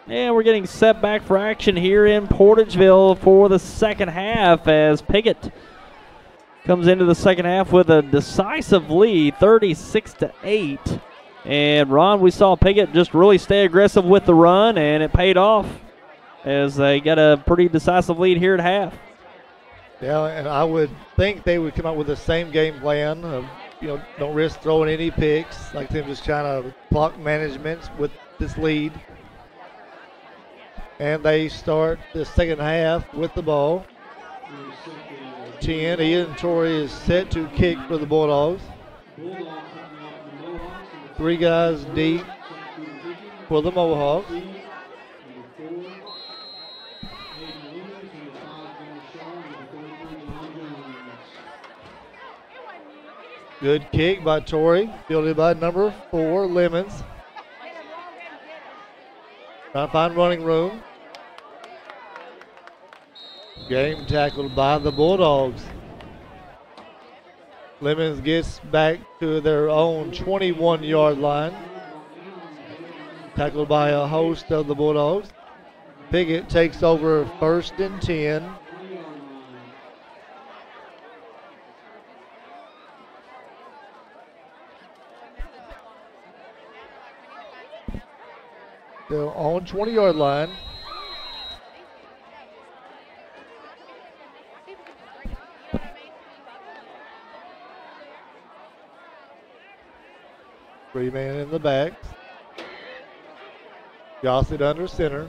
A: And we're getting set back for action here in Portageville for the second half as Piggott comes into the second half with a decisive lead, 36-8. And Ron, we saw Piggott just really stay aggressive with the run, and it paid off as they got a pretty decisive lead here at half.
B: Yeah, and I would think they would come out with the same game plan of, don't risk throwing any picks, like them just kind of clock management with this lead. And they start the second half with the ball. 10, Ian Torrey is set to kick for the Bulldogs. 3 guys deep for the Mohawks. Good kick by Torrey, fielded by number 4, Lemons. Trying to find running room. Game tackled by the Bulldogs. Lemons gets back to their own 21-yard line. Tackled by a host of the Bulldogs. Piggott takes over 1st and 10. Still on 20-yard line. Three man in the back. Gossett under center.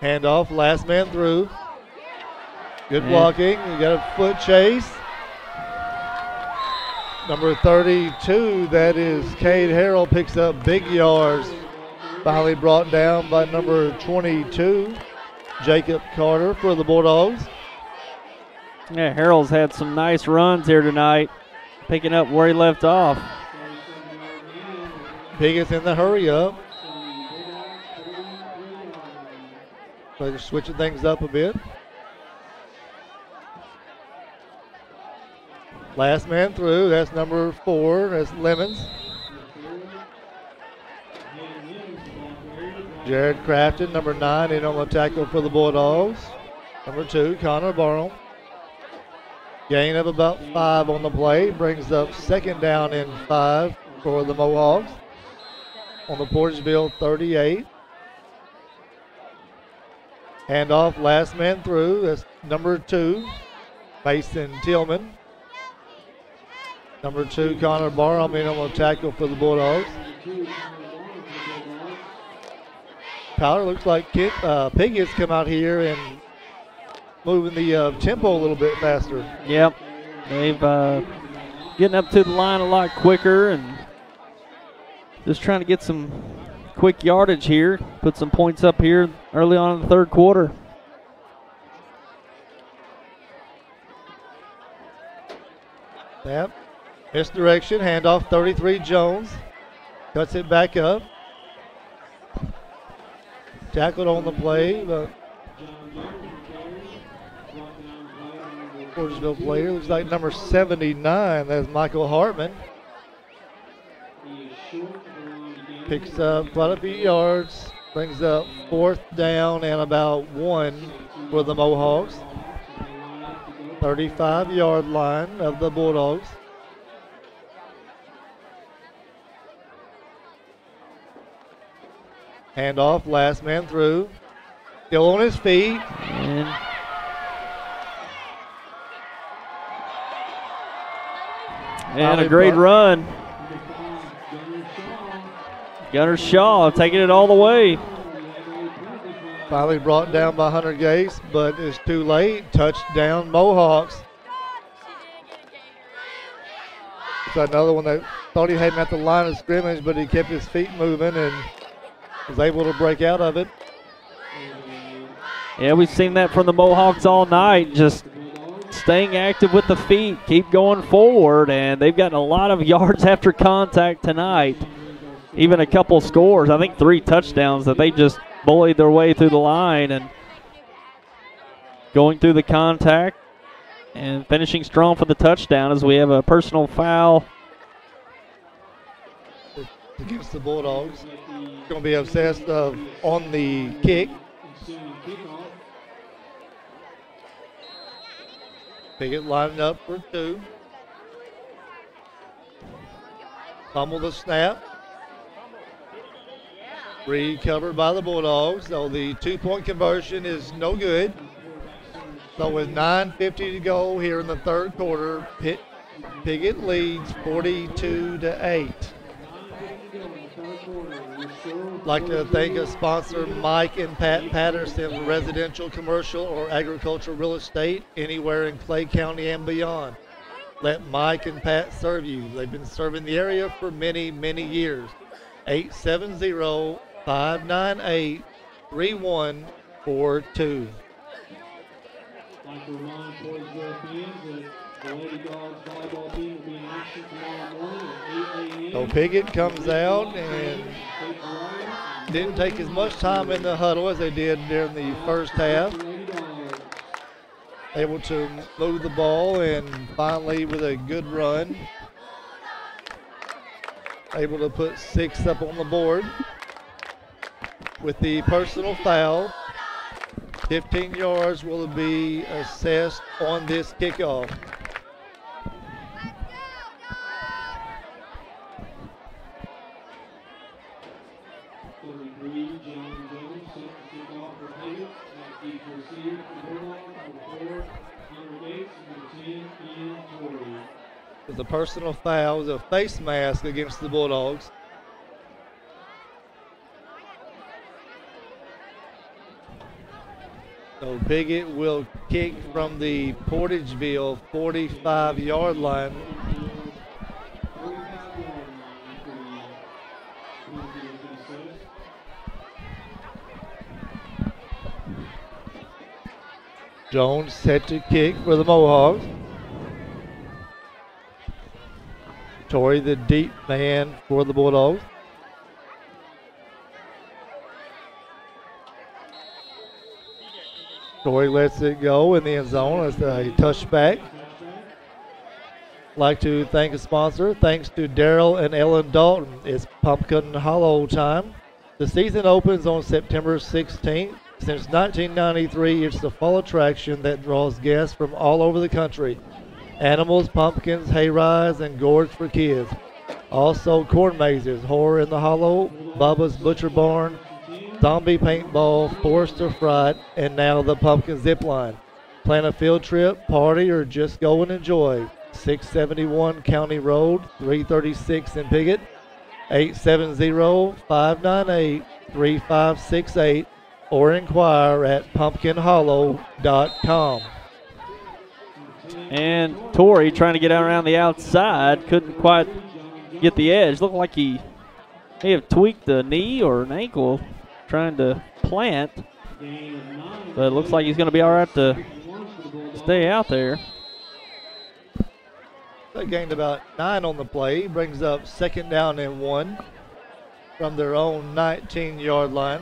B: Handoff, last man through. Good blocking. You got a foot chase. Number 32, that is Cade Harrell, picks up big yards. Finally brought down by number 22, Jacob Carter for the Bulldogs.
A: Yeah, Harrell's had some nice runs here tonight, picking up where he left off.
B: Piggott's in the hurry up. So they're switching things up a bit. Last man through, that's number 4, that's Lemons. Jared Crafton, number 9, in on the tackle for the Bulldogs. Number 2, Connor Barham. Gain of about 5 on the play, brings up 2nd down and 5 for the Mohawks on the Portageville 38. Handoff, last man through, that's number 2, Mason Tillman. Number 2, Connor Barham, in on the tackle for the Bulldogs. Powder, looks like Piggott's come out here and moving the tempo a little bit faster.
A: Yep, they've getting up to the line a lot quicker and just trying to get some quick yardage here, put some points up here early on in the third quarter.
B: Yep. Misdirection, handoff 33 Jones. Cuts it back up. Tackled on the play, but Portageville player, looks like number 79, that's Michael Hartman. Picks up quite a few yards, brings up 4th down and about 1 for the Mohawks. 35-yard line of the Bulldogs. Handoff, last man through. Still on his feet.
A: And a great run. Gunnar Shaw taking it all the way.
B: Finally brought down by Hunter Gase, but it's too late. Touchdown Mohawks. It's another one that thought he had him at the line of scrimmage, but he kept his feet moving and was able to break out of it.
A: Yeah, we've seen that from the Mohawks all night, just staying active with the feet, keep going forward, and they've gotten a lot of yards after contact tonight. Even a couple scores, I think 3 touchdowns that they just bullied their way through the line and going through the contact and finishing strong for the touchdown as we have a personal foul
B: against the Bulldogs. Going to be obsessed on the kick. Piggott lining up for 2. Fumble the snap. Recovered by the Bulldogs, so the 2-point conversion is no good. So with 9:50 to go here in the third quarter, Piggott leads 42-8. Like to thank a sponsor, Mike and Pat Patterson, residential, commercial, or agricultural real estate anywhere in Clay County and beyond. Let Mike and Pat serve you. They've been serving the area for many, many years. 870-598-3142.
G: Like to remind Portageville fans that the Lady Dogs volleyball team will be in action tomorrow morning at 8 a.m.
B: So Piggott comes out and didn't take as much time in the huddle as they did during the first half. Able to move the ball and finally with a good run, able to put 6 up on the board. With the personal foul, 15 yards will be assessed on this kickoff. The personal foul was a face mask against the Bulldogs. So Piggott will kick from the Portageville 45-yard line. Jones set to kick for the Mohawks. Torrey, the deep man for the Bulldogs. Torrey lets it go in the end zone. It's a touchback. Like to thank a sponsor. Thanks to Daryl and Ellen Dalton. It's Pumpkin Hollow time. The season opens on September 16th. Since 1993, it's the fall attraction that draws guests from all over the country. Animals, pumpkins, hay rides, and gourds for kids. Also corn mazes, Horror in the Hollow, Bubba's Butcher Barn, Zombie Paintball, Forester Fright, and now the Pumpkin Zip Line. Plan a field trip, party, or just go and enjoy. 671 County Road, 336 in Piggott, 870-598-3568, or inquire at pumpkinhollow.com.
A: And Torrey trying to get out around the outside, couldn't quite get the edge. Looked like he may have tweaked the knee or an ankle trying to plant. But it looks like he's going to be all right to stay out there.
B: They gained about 9 on the play. Brings up 2nd down and 1 from their own 19-yard line.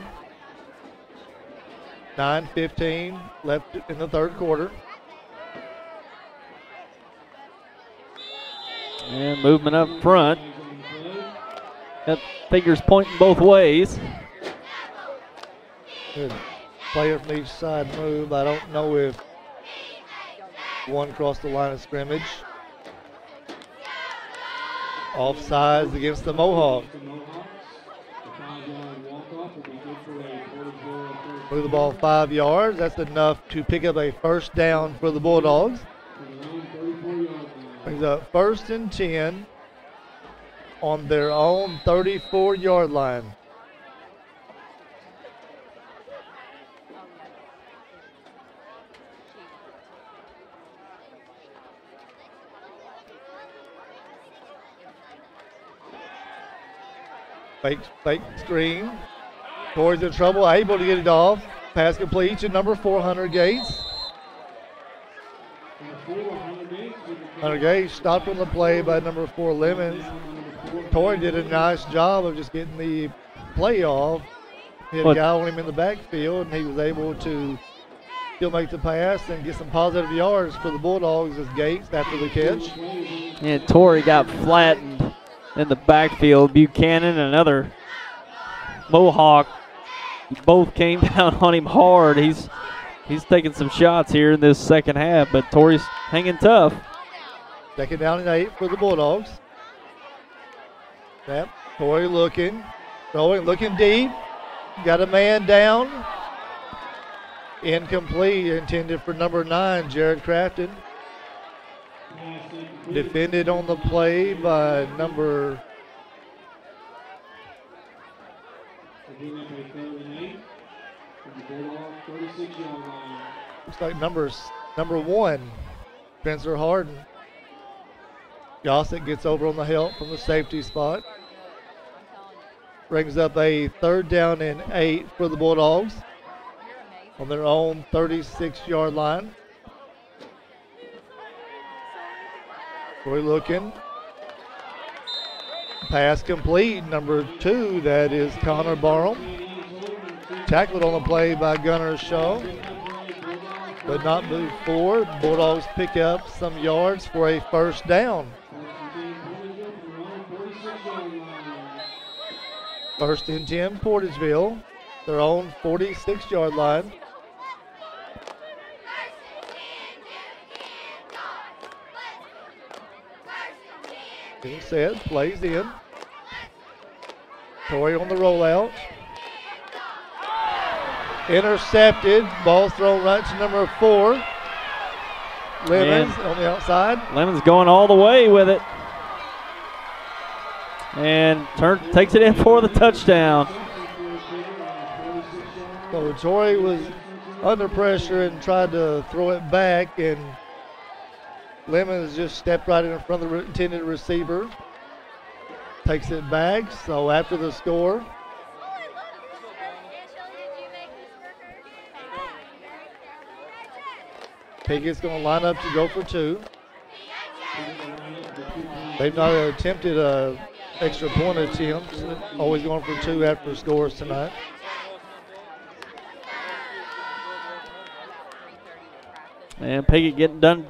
B: 9:15 left in the third quarter.
A: And movement up front. Got fingers pointing both ways.
B: Good player from each side move. I don't know if one crossed the line of scrimmage. Offsides against the Mohawks. Move the ball 5 yards. That's enough to pick up a first down for the Bulldogs. Brings up 1st and 10 on their own 34-yard line. Fake screen. Torrey's in trouble, able to get it off. Pass complete to number 4, Hunter Gates. Hunter Gates stopped on the play by number 4, Lemons. Torrey did a nice job of just getting the play off. He had a guy on him in the backfield, and he was able to still make the pass and get some positive yards for the Bulldogs as Gates after the catch.
A: And Torrey got flattened in the backfield. Buchanan, another Mohawk. Both came down on him hard. He's taking some shots here in this second half, but Torrey's hanging tough.
B: Second down and 8 for the Bulldogs. Snap. Torrey looking, throwing, looking deep. Got a man down. Incomplete, intended for number 9, Jared Crafton. Defended on the play by number looks like number 1, Spencer Harden. Gossett gets over on the help from the safety spot. Brings up a 3rd down and 8 for the Bulldogs on their own 36-yard line. We're looking. Pass complete. Number 2, that is Connor Barham. Tackled on the play by Gunnar Shaw, but not moved forward. Bulldogs pick up some yards for a 1st down. 1st and 10, Portageville, their own 46-yard line. Getting set, plays in. Torrey on the rollout. Intercepted, ball thrown right to number 4. Lemons on the outside.
A: Lemons going all the way with it. And takes it in for the touchdown.
B: So Torrey was under pressure and tried to throw it back, and Lemons just stepped right in front of the intended receiver. Takes it back, so after the score, Piggott's going to line up to go for 2. They've not attempted a extra point attempt. Always going for 2 after scores tonight.
A: And Piggott getting done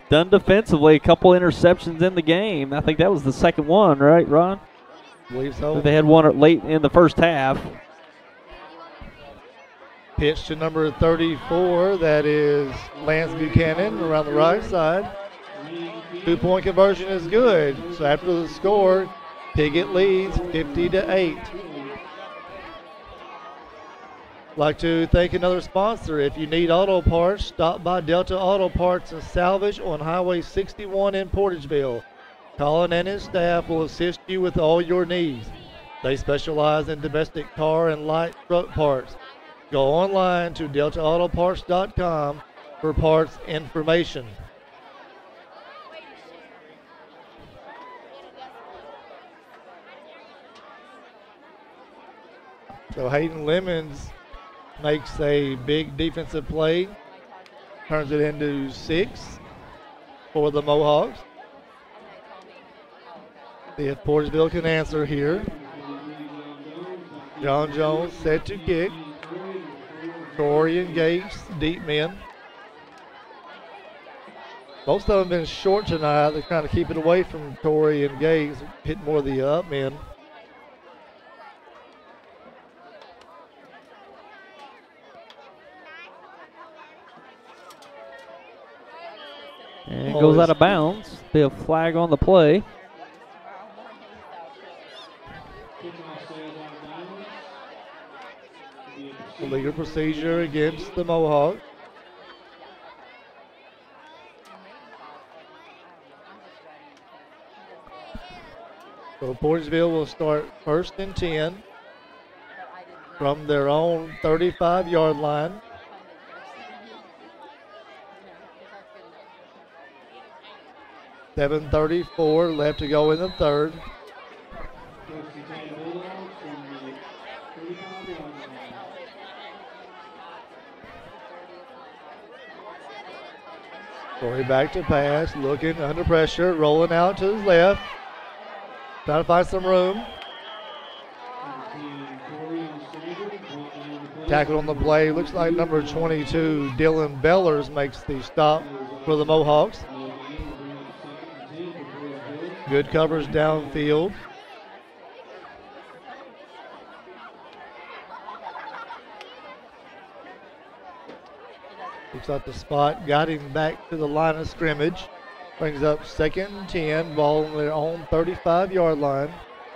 A: defensively. A couple interceptions in the game. I think that was the 2nd one, right, Ron?
B: I believe so.
A: They had one late in the first half.
B: Pitch to number 34, that is Lance Buchanan around the right side. 2-point conversion is good. So after the score, Piggott leads 50-8. Like to thank another sponsor. If you need auto parts, stop by Delta Auto Parts and Salvage on Highway 61 in Portageville. Colin and his staff will assist you with all your needs. They specialize in domestic car and light truck parts. Go online to deltaautoparts.com for parts information. So Hayden Lemons makes a big defensive play, turns it into 6 for the Mohawks. See if Portageville can answer here. John Jones set to kick. Torrey and Gates, deep men. Most of them been short tonight. They're trying to keep it away from Torrey and Gates, hit more of the up men.
A: And it goes out of bounds. Be a flag on the play.
B: Legal procedure against the Mohawks. So Portageville will start 1st and 10 from their own 35-yard line. $7:34 left to go in the 3rd. Torrey back to pass, looking under pressure, rolling out to his left. Trying to find some room. Tackle on the play. Looks like number 22, Dylan Bellers, makes the stop for the Mohawks. Good coverage downfield. Looks like the spot got him back to the line of scrimmage. Brings up 2nd and 10, ball on their own 35-yard line.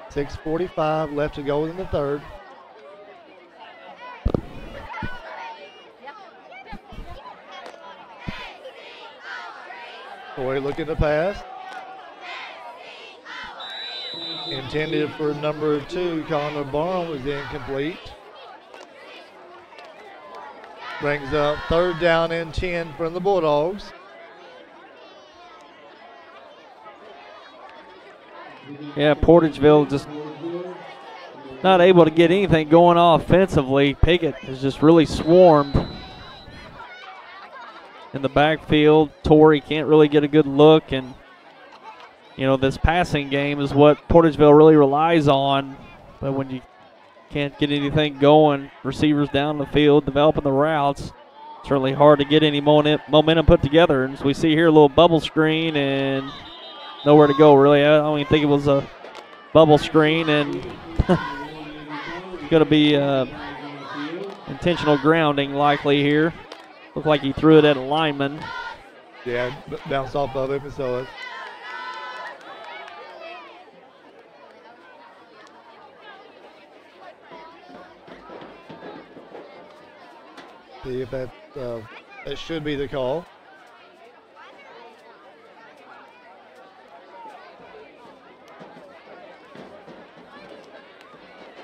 B: 6:45 left to go in the third. Corey looking to pass. Intended for number 2, Connor Barham, was incomplete. Brings up 3rd down and 10 from the Bulldogs.
A: Yeah, Portageville just not able to get anything going offensively. Piggott has just really swarmed in the backfield. Torrey can't really get a good look, and this passing game is what Portageville really relies on. But when you can't get anything going, receivers down the field developing the routes, it's really hard to get any momentum put together. And as we see here, a little bubble screen and nowhere to go, really. I don't even think it was a bubble screen, and it's going to be intentional grounding likely here. Looked like he threw it at a lineman.
B: Yeah, bounced off of him, so it's see if that should be the call.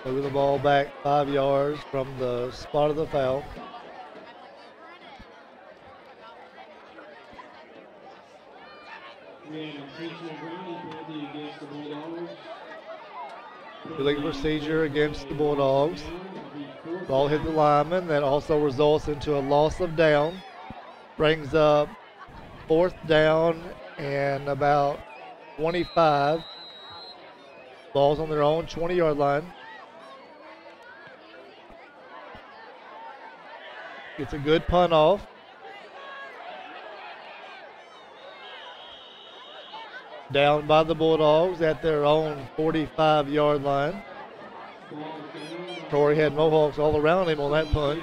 B: Moving the ball back 5 yards from the spot of the foul. Illegal procedure against the Bulldogs. Ball hit the lineman. That also results into a loss of down. Brings up 4th down and about 25. Ball's on their own 20-yard line. Gets a good punt off. Down by the Bulldogs at their own 45-yard line. Torrey had Mohawks all around him on that punt.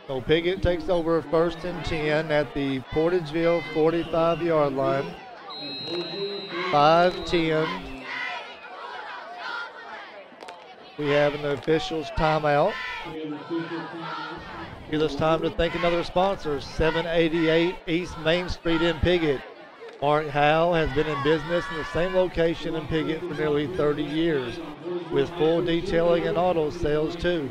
B: So Piggott takes over 1st and 10 at the Portageville 45-yard line. 5:10. We have an official's timeout. Give us time to thank another sponsor, 788 East Main Street in Piggott. Mark Howell has been in business in the same location in Piggott for nearly 30 years, with full detailing and auto sales too.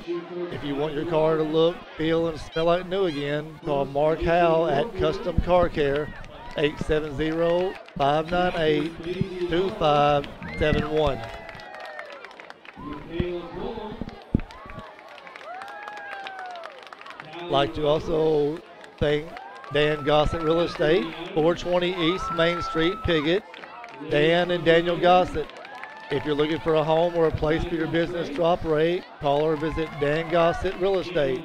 B: If you want your car to look, feel, and smell like new again, call Mark Howell at Custom Car Care, 870-598-2571. Like to also thank Dan Gossett Real Estate, 420 East Main Street, Piggott. Dan and Daniel Gossett. If you're looking for a home or a place for your business to operate, call or visit Dan Gossett Real Estate.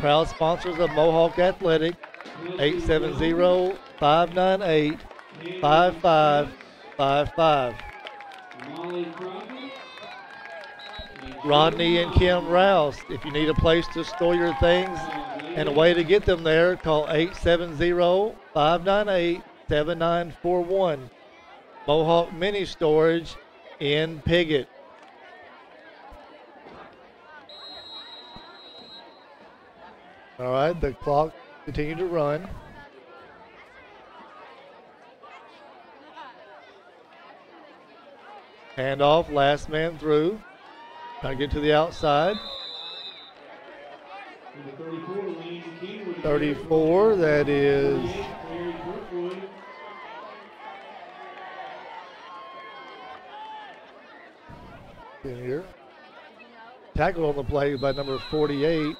B: Proud sponsors of Mohawk Athletic, 870-598-5555. Rodney and Kim Rouse, if you need a place to store your things and a way to get them there, call 870-598-7941. Mohawk Mini Storage in Piggott. All right, the clock continued to run. Handoff, last man through. Trying to get to the outside. 34, that is in here. Tackled on the play by number 48,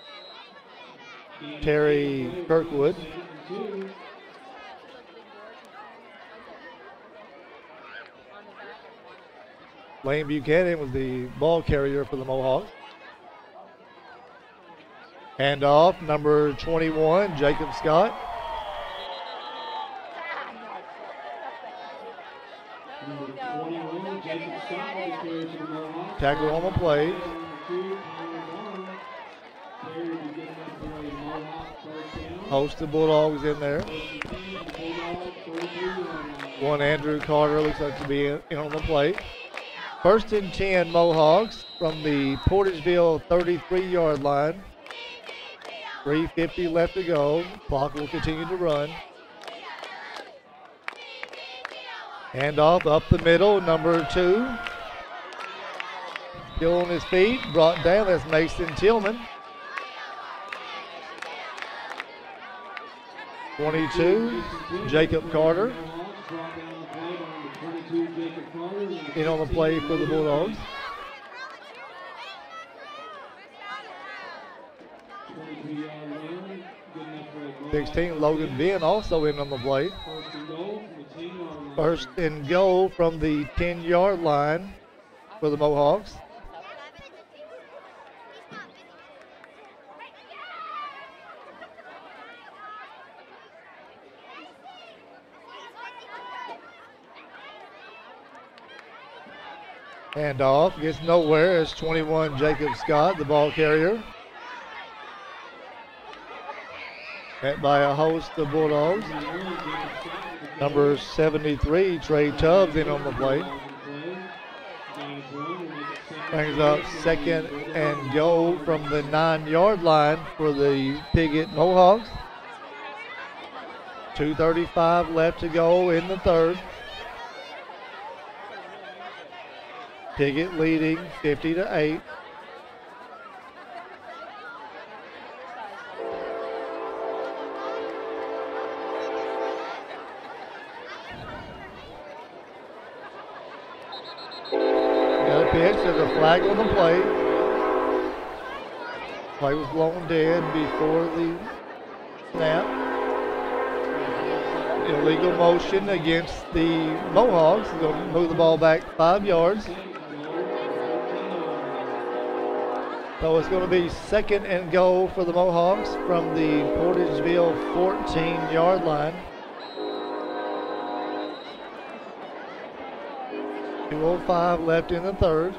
B: Terry Kirkwood. Lane Buchanan was the ball carrier for the Mohawks. Handoff, number 21, Jacob Scott. tackle on the play. Host the Bulldogs in there. One Andrew Carter looks like to be in on the play. 1st and 10 Mohawks from the Portageville 33-yard line. 3:50 left to go. Clock will continue to run. Handoff up the middle, number 2. Still on his feet, brought down. That's Mason Tillman. 22, Jacob Carter. In on the play for the Bulldogs. 16, Logan Ben also in on the play. 1st and goal from the 10-yard line for the Mohawks. Handoff gets nowhere as 21 Jacob Scott, the ball carrier. Met by a host of Bulldogs. Number 73, Trey Tubbs in on the play. Brings up 2nd and goal from the 9-yard line for the Piggott Mohawks. 2:35 left to go in the 3rd. Piggott leading 50-8. Got a pitch. There's a flag on the play. Play was blown dead before the snap. Illegal motion against the Mohawks. They'll move the ball back 5 yards. So it's going to be 2nd and goal for the Mohawks from the Portageville 14-yard line. 2:05 left in the 3rd.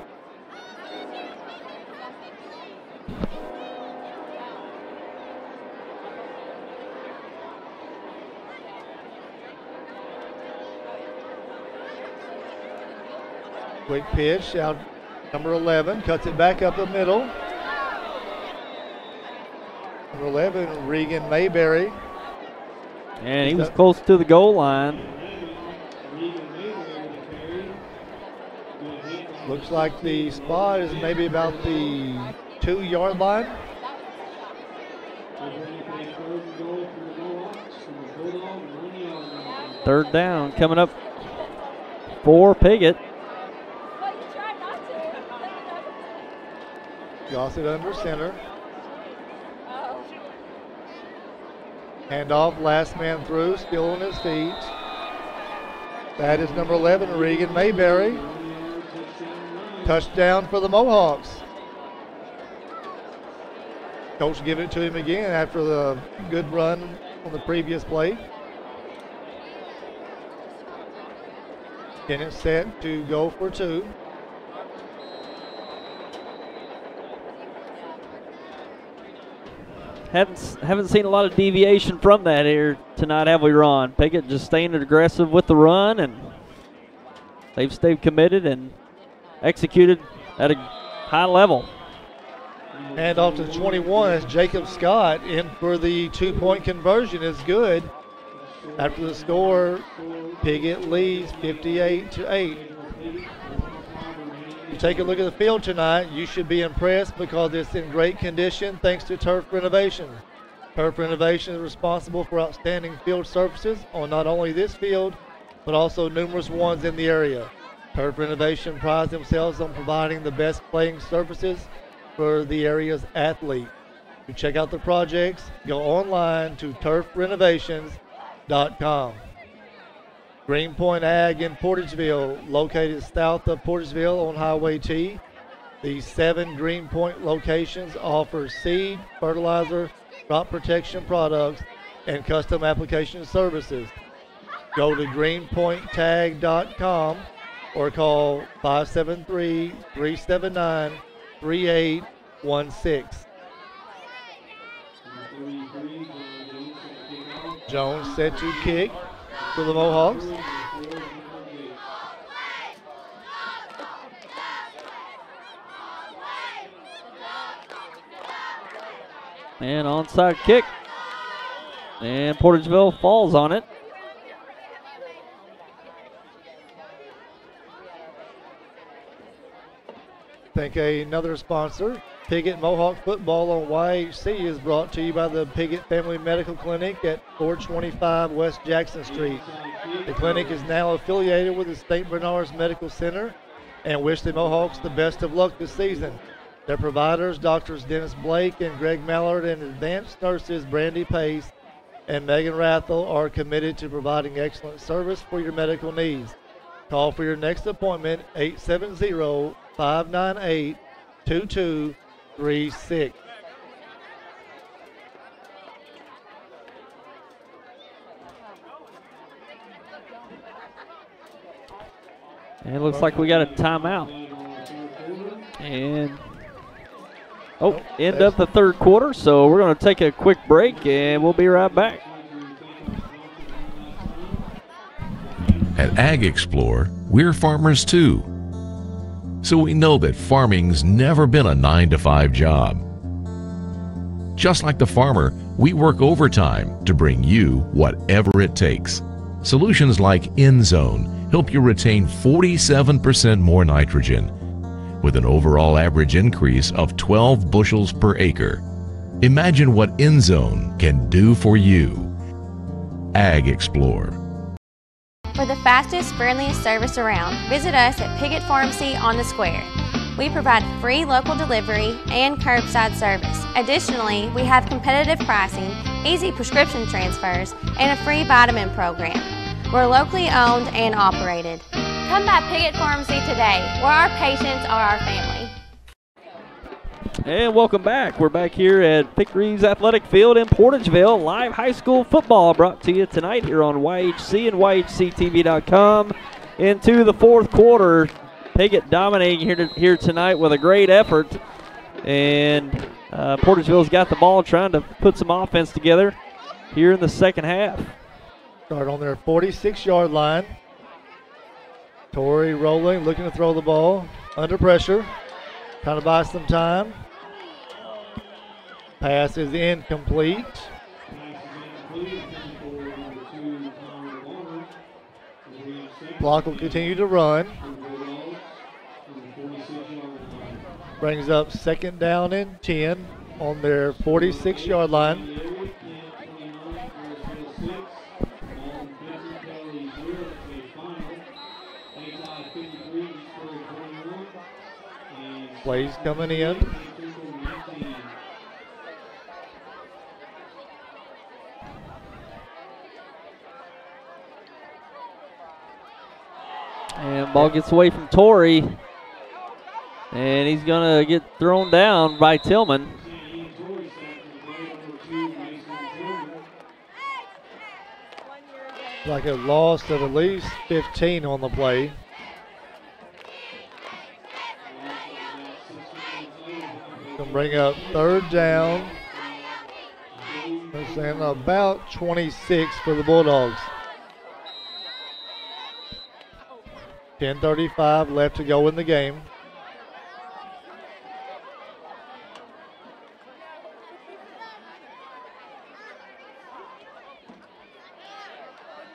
B: Quick pitch out, number 11 cuts it back up the middle. Number 11, Regan Mayberry.
A: And he was close to the goal line.
B: Looks like the spot is maybe about the 2-yard line.
A: Third down coming up for Piggott.
B: Gossett under center. Handoff, last man through, still on his feet. That is number 11, Regan Mayberry. Touchdown for the Mohawks. Coach giving it to him again after the good run on the previous play. Getting it set to go for 2.
A: Haven't seen a lot of deviation from that here tonight, have we, Ron? Piggott just staying aggressive with the run, and they've stayed committed and executed at a high level.
B: And off to 21 as Jacob Scott in for the 2-point conversion is good. After the score, Piggott leads 58-8. You take a look at the field tonight, you should be impressed because it's in great condition thanks to Turf Renovation. Turf Renovation is responsible for outstanding field surfaces on not only this field, but also numerous ones in the area. Turf Renovation prides themselves on providing the best playing surfaces for the area's athletes. To check out the projects, go online to turfrenovations.com. Greenpoint Ag in Portageville, located south of Portageville on Highway T. These 7 Greenpoint locations offer seed, fertilizer, crop protection products, and custom application services. Go to greenpointtag.com or call 573-379-3816. Jones set to kick for the Mohawks.
A: And onside kick. And Portageville falls on it.
B: Thank another sponsor. Piggott Mohawk football on YHC is brought to you by the Piggott Family Medical Clinic at 425 West Jackson Street. The clinic is now affiliated with the St. Bernard's Medical Center and wish the Mohawks the best of luck this season. Their providers, Doctors Dennis Blake and Greg Mallard, and advanced nurses Brandy Pace and Megan Rathel are committed to providing excellent service for your medical needs. Call for your next appointment, 870-598-2236.
A: And it looks like we got a timeout. And end of the third quarter, so we're going to take a quick break and we'll be right back.
H: At Ag Explorer, we're farmers too. So we know that farming's never been a 9-to-5 job. Just like the farmer, we work overtime to bring you whatever it takes. Solutions like InZone help you retain 47% more nitrogen, with an overall average increase of 12 bushels per acre. Imagine what InZone can do for you. Ag Explorer.
C: For the fastest, friendliest service around, visit us at Piggott Pharmacy on the Square. We provide free local delivery and curbside service. Additionally, we have competitive pricing, easy prescription transfers, and a free vitamin program. We're locally owned and operated. Come by Piggott Pharmacy today, where our patients are our family.
A: And welcome back. We're back here at Pickery's Athletic Field in Portageville. Live high school football brought to you tonight here on YHC and YHCTV.com. Into the fourth quarter, Piggott dominating here tonight with a great effort. And Portageville's got the ball trying to put some offense together here in the second half.
B: Start on their 46-yard line. Torrey rolling, looking to throw the ball. Under pressure. Trying to buy some time. Pass is incomplete. Block will continue to run. Brings up second down and 10 on their 46-yard line. Plays coming in.
A: And ball gets away from Torrey. And he's going to get thrown down by Tillman.
B: Like a loss of at least 15 on the play. Gonna bring up third down. They're saying about 26 for the Bulldogs. 10:35 left to go in the game.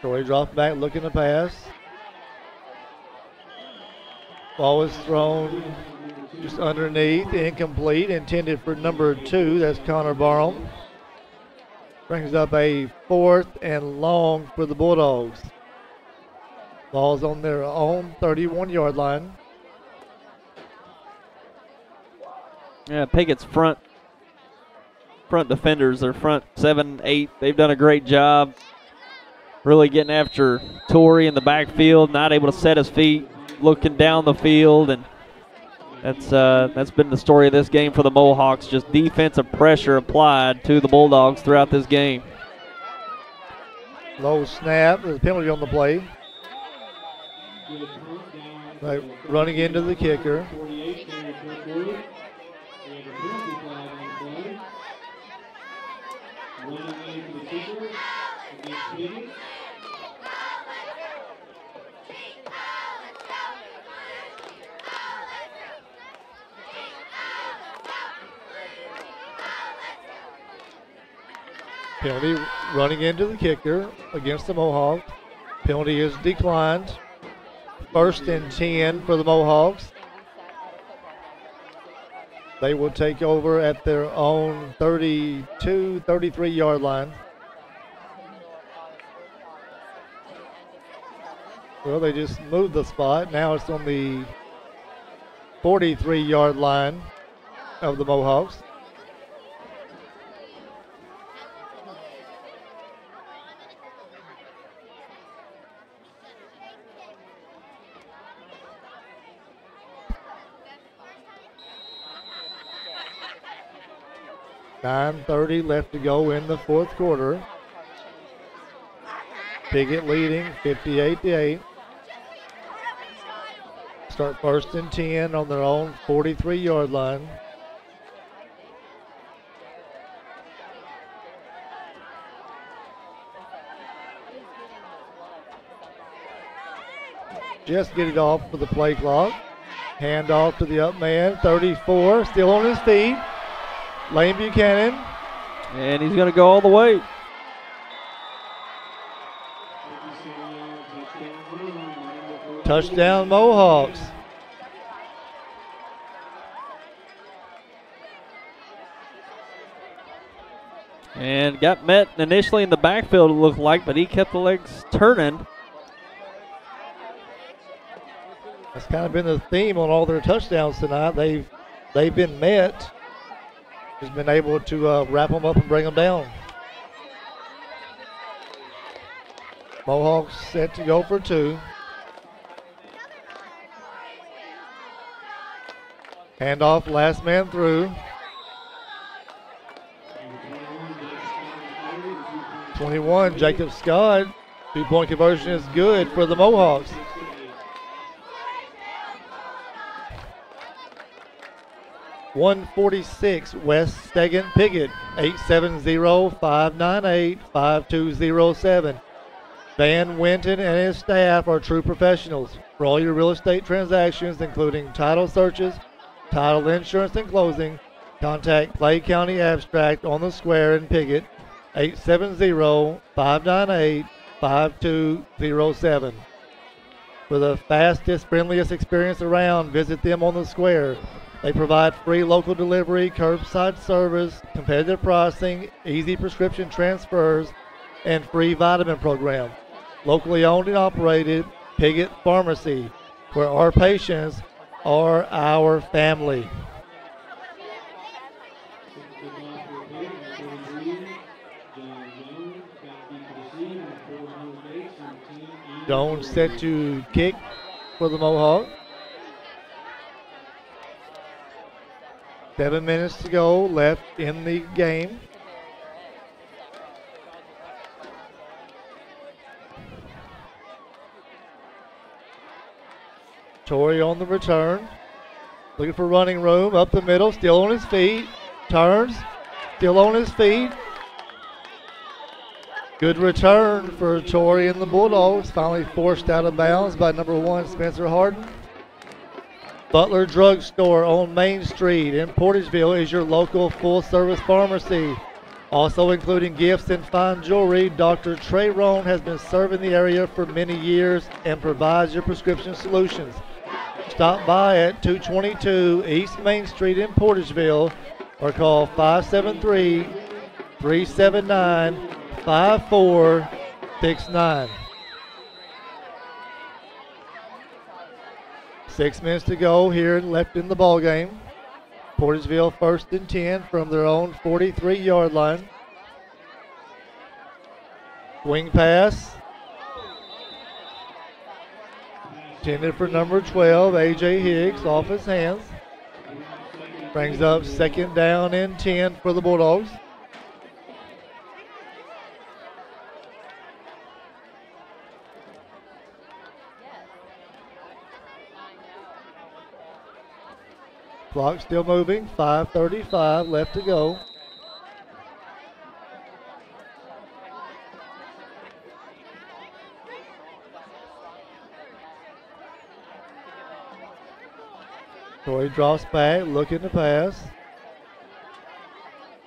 B: Troy dropped back looking to pass. Ball was thrown just underneath, incomplete, intended for number 2. That's Connor Barham. Brings up a 4th and long for the Bulldogs. Ball's on their own 31-yard line.
A: Yeah, Piggott's front defenders, their front 7, 8, they've done a great job really getting after Torrey in the backfield, not able to set his feet, looking down the field, and that's been the story of this game for the Mohawks, just defensive pressure applied to the Bulldogs throughout this game.
B: Low snap, there's a penalty on the play. Right, running into the kicker.
G: 48 carried for Ford. We have a penalty flag on the play. Running in for the kicker against Piggott.
B: Penalty running into the kicker against the Mohawks. Penalty is declined. 1st and 10 for the Mohawks. They will take over at their own 32, 33-yard line. Well, they just moved the spot. Now it's on the 43-yard line of the Mohawks. .9:30 left to go in the 4th quarter. Piggott leading 58-8. Start 1st and 10 on their own 43-yard line. Just get it off for the play clock. Hand off to the up man, 34, still on his feet. Lane Buchanan.
A: And he's going to go all the way.
B: Touchdown Mohawks.
A: And got met initially in the backfield, it looked like, but he kept the legs turning.
B: That's kind of been the theme on all their touchdowns tonight. They've been met. He's been able to wrap them up and bring them down. Mohawks set to go for 2. Handoff, last man through. 21, Jacob Scott. 2-point conversion is good for the Mohawks. .146, West Stegan Piggott, 870-598-5207. Van Winton and his staff are true professionals. For all your real estate transactions, including title searches, title insurance, and closing, contact Clay County Abstract on the Square in Piggott, 870-598-5207. For the fastest, friendliest experience around, visit them on the Square. They provide free local delivery, curbside service, competitive pricing, easy prescription transfers, and free vitamin program. Locally owned and operated, Piggott Pharmacy, where our patients are our family. Jones set to kick for the Mohawk. 7 minutes to go left in the game. Torrey on the return. Looking for running room. Up the middle. Still on his feet. Turns. Still on his feet. Good return for Torrey and the Bulldogs. Finally forced out of bounds by number 1, Spencer Harden. Butler Drug Store on Main Street in Portageville is your local full-service pharmacy. Also including gifts and fine jewelry, Dr. Trey Rohn has been serving the area for many years and provides your prescription solutions. Stop by at 222 East Main Street in Portageville or call 573-379-5469. 6 minutes to go here left in the ball game. Portageville 1st and 10 from their own 43-yard line. Wing pass. Intended for number 12, A.J. Higgs, off his hands. Brings up 2nd down and 10 for the Bulldogs. Clock still moving. 5:35 left to go. Troy drops back, looking to pass.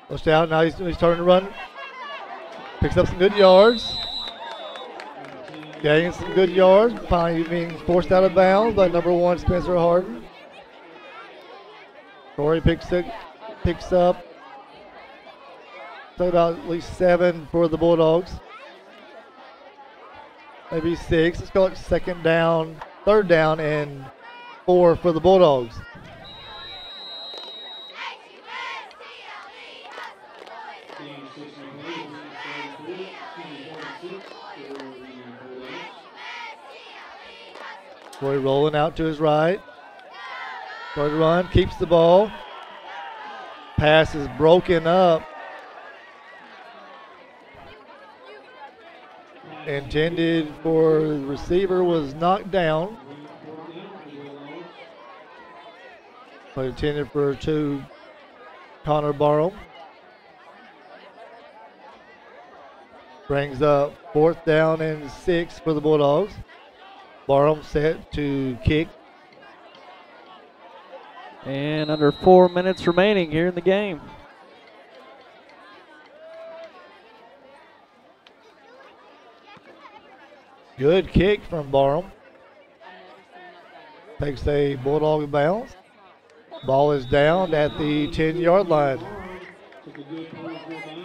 B: Looks down, now he's turning to run. Picks up some good yards. Gaining some good yards. Finally being forced out of bounds by number 1, Spencer Harden. Troy picks up so about at least 7 for the Bulldogs. Maybe 6. Let's go second down, third down, and 4 for the Bulldogs. Troy rolling out to his right. Troy to run, keeps the ball. Pass is broken up. Intended for the receiver, was knocked down. But intended for 2, Connor Barham. Brings up 4th down and 6 for the Bulldogs. Barham set to kick.
A: And under 4 minutes remaining here in the game.
B: Good kick from Barham. Takes a Bulldog bounce. Ball is down at the 10-yard line.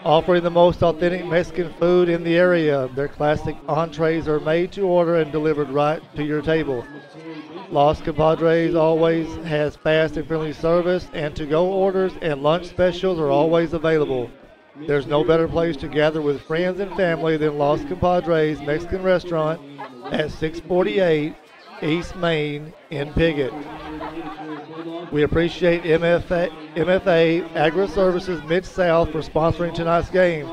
B: Offering the most authentic Mexican food in the area. Their classic entrees are made to order and delivered right to your table. Los Compadres always has fast and friendly service, and to-go orders and lunch specials are always available. There's no better place to gather with friends and family than Los Compadres Mexican Restaurant at 648 East Main in Piggott. We appreciate MFA Agri-Services Mid-South for sponsoring tonight's game.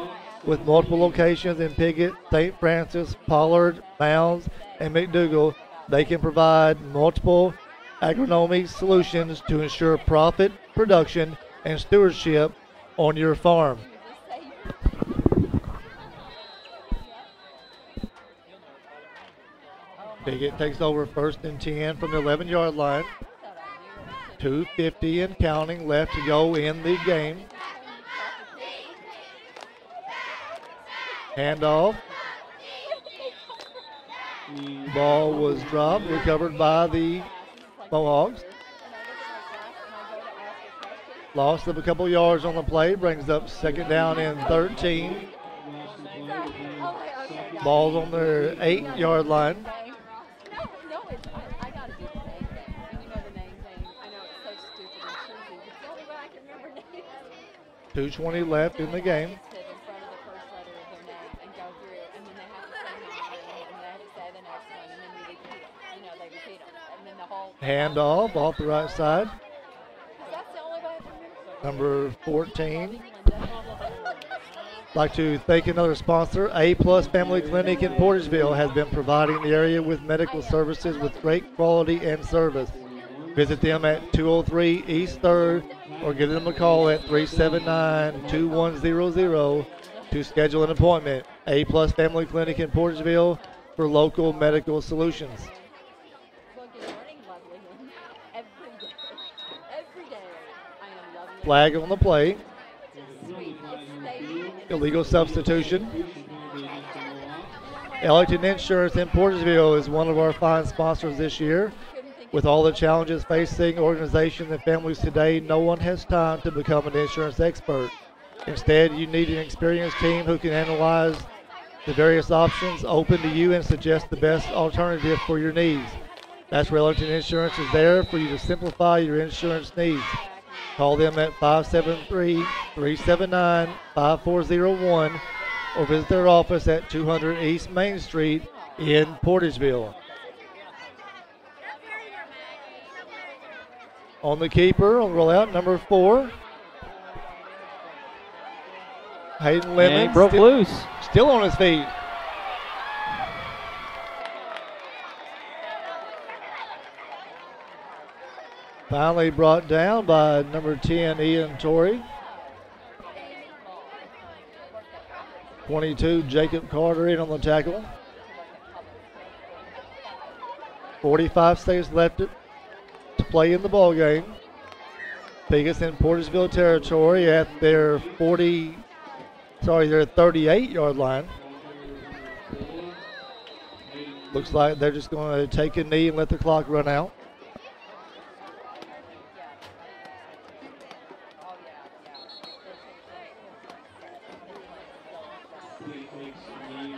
B: With multiple locations in Piggott, St. Francis, Pollard, Mounds, and McDougal, they can provide multiple agronomic solutions to ensure profit, production, and stewardship on your farm. Piggott takes over 1st and 10 from the 11-yard line. 2:50 and counting left to go in the game. Handoff. Ball was dropped, recovered by the Mohawks. Loss of a couple yards on the play, brings up 2nd down and 13. Ball's on their 8-yard line. 2:20 left in the game. Handoff off the right side. Number 14. Like to thank another sponsor. A Plus Family Clinic in Portageville has been providing the area with medical services with great quality and service. Visit them at 203 East 3rd or give them a call at 379-2100 to schedule an appointment. A Plus Family Clinic in Portageville for local medical solutions. Flag on the play. Illegal substitution. Ellington Insurance in Portageville is one of our fine sponsors this year. With all the challenges facing organizations and families today, no one has time to become an insurance expert. Instead, you need an experienced team who can analyze the various options open to you and suggest the best alternative for your needs. That's where Ellington Insurance is there for you to simplify your insurance needs. Call them at 573-379-5401 or visit their office at 200 East Main Street in Portageville. On the keeper, on the rollout, number 4. Hayden Lemon
A: broke loose.
B: Still on his feet. Finally brought down by number 10, Ian Torrey. 22, Jacob Carter in on the tackle. 45 seconds left to play in the ball game. Piggott's in Portageville territory at their 38-yard line. Looks like they're just going to take a knee and let the clock run out.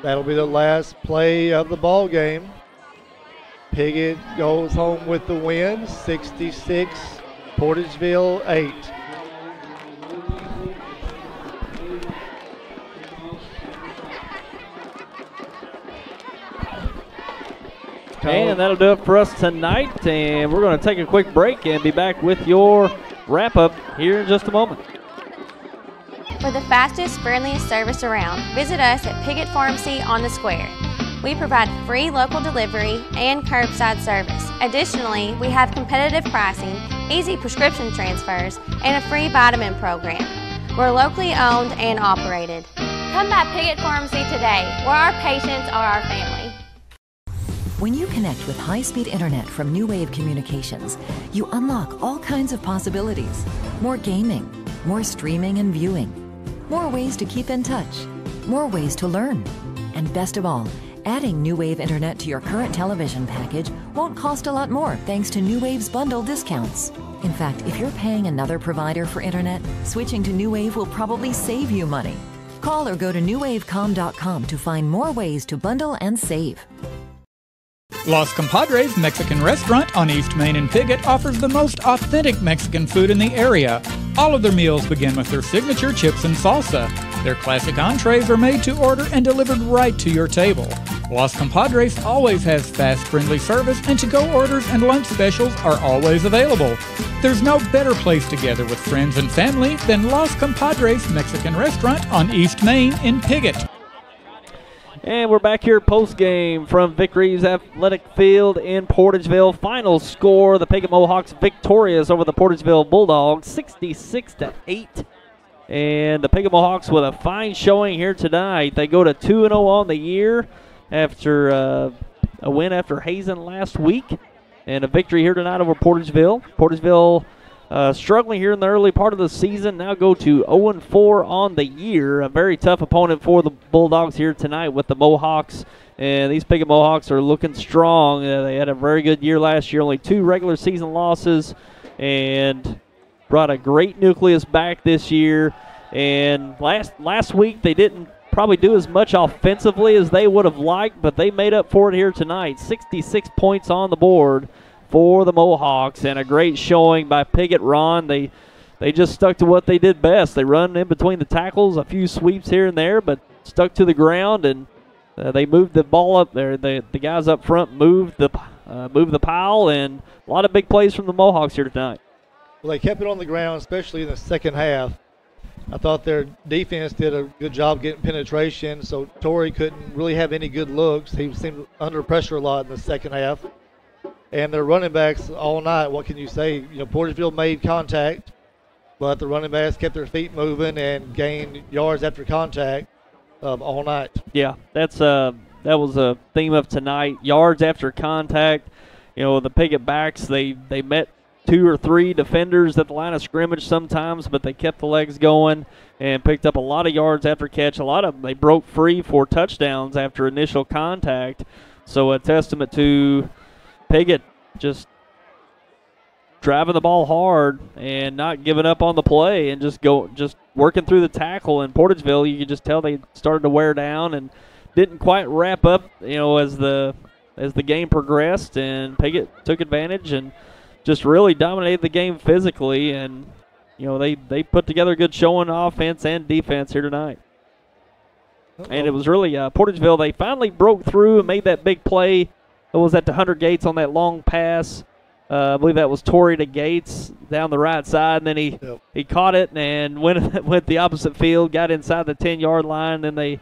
B: That'll be the last play of the ball game. Piggott goes home with the win, 66, Portageville 8.
A: And that'll do it for us tonight. And we're going to take a quick break and be back with your wrap-up here in just a moment.
C: For the fastest, friendliest service around, visit us at Piggott Pharmacy on the Square. We provide free local delivery and curbside service. Additionally, we have competitive pricing, easy prescription transfers, and a free vitamin program. We're locally owned and operated. Come by Piggott Pharmacy today, where our patients are our family.
D: When you connect with high-speed internet from New Wave Communications, you unlock all kinds of possibilities. More gaming, more streaming and viewing, more ways to keep in touch, more ways to learn, and best of all, adding New Wave Internet to your current television package won't cost a lot more thanks to New Wave's bundle discounts. In fact, if you're paying another provider for internet, switching to New Wave will probably save you money. Call or go to newwavecom.com to find more ways to bundle and save.
E: Los Compadres Mexican Restaurant on East Main in Piggott offers the most authentic Mexican food in the area. All of their meals begin with their signature chips and salsa. Their classic entrees are made to order and delivered right to your table. Los Compadres always has fast, friendly service, and to-go orders and lunch specials are always available. There's no better place to gather with friends and family than Los Compadres Mexican Restaurant on East Main in Piggott.
A: And we're back here post-game from Vic Reeves Athletic Field in Portageville. Final score, the Piggott Mohawks victorious over the Portageville Bulldogs, 66-8. And the Piggott Mohawks with a fine showing here tonight. They go to 2-0 on the year after a win after Hazen last week. And a victory here tonight over Portageville. Portageville struggling here in the early part of the season, now go to 0-4 on the year. A very tough opponent for the Bulldogs here tonight with the Mohawks. And these Piggott Mohawks are looking strong. They had a very good year last year, only 2 regular season losses, and brought a great nucleus back this year. And last week they didn't probably do as much offensively as they would have liked, but they made up for it here tonight. 66 points on the board for the Mohawks, and a great showing by Piggott. Ron, they just stuck to what they did best. They run in between the tackles, a few sweeps here and there, but stuck to the ground, and they moved the ball up there. The guys up front moved the pile, and a lot of big plays from the Mohawks here tonight.
B: Well, they kept it on the ground, especially in the second half. I thought their defense did a good job getting penetration, so Torrey couldn't really have any good looks. He seemed under pressure a lot in the second half. And their running backs all night, what can you say? You know, Portageville made contact, but the running backs kept their feet moving and gained yards after contact all night.
A: Yeah, that was a theme of tonight. Yards after contact. You know, the Piggott backs, they met 2 or 3 defenders at the line of scrimmage sometimes, but they kept the legs going and picked up a lot of yards after catch. A lot of them, they broke free for touchdowns after initial contact. So a testament to Piggott just driving the ball hard and not giving up on the play and just working through the tackle. In Portageville, you could just tell they started to wear down and didn't quite wrap up, you know, as the game progressed, and Piggott took advantage and just really dominated the game physically, and you know they put together a good showing offense and defense here tonight. And it was really Portageville, they finally broke through and made that big play. It was at the Hunter Gates on that long pass. I believe that was Torrey to Gates down the right side, and then he caught it and went the opposite field, got inside the 10-yard line, then they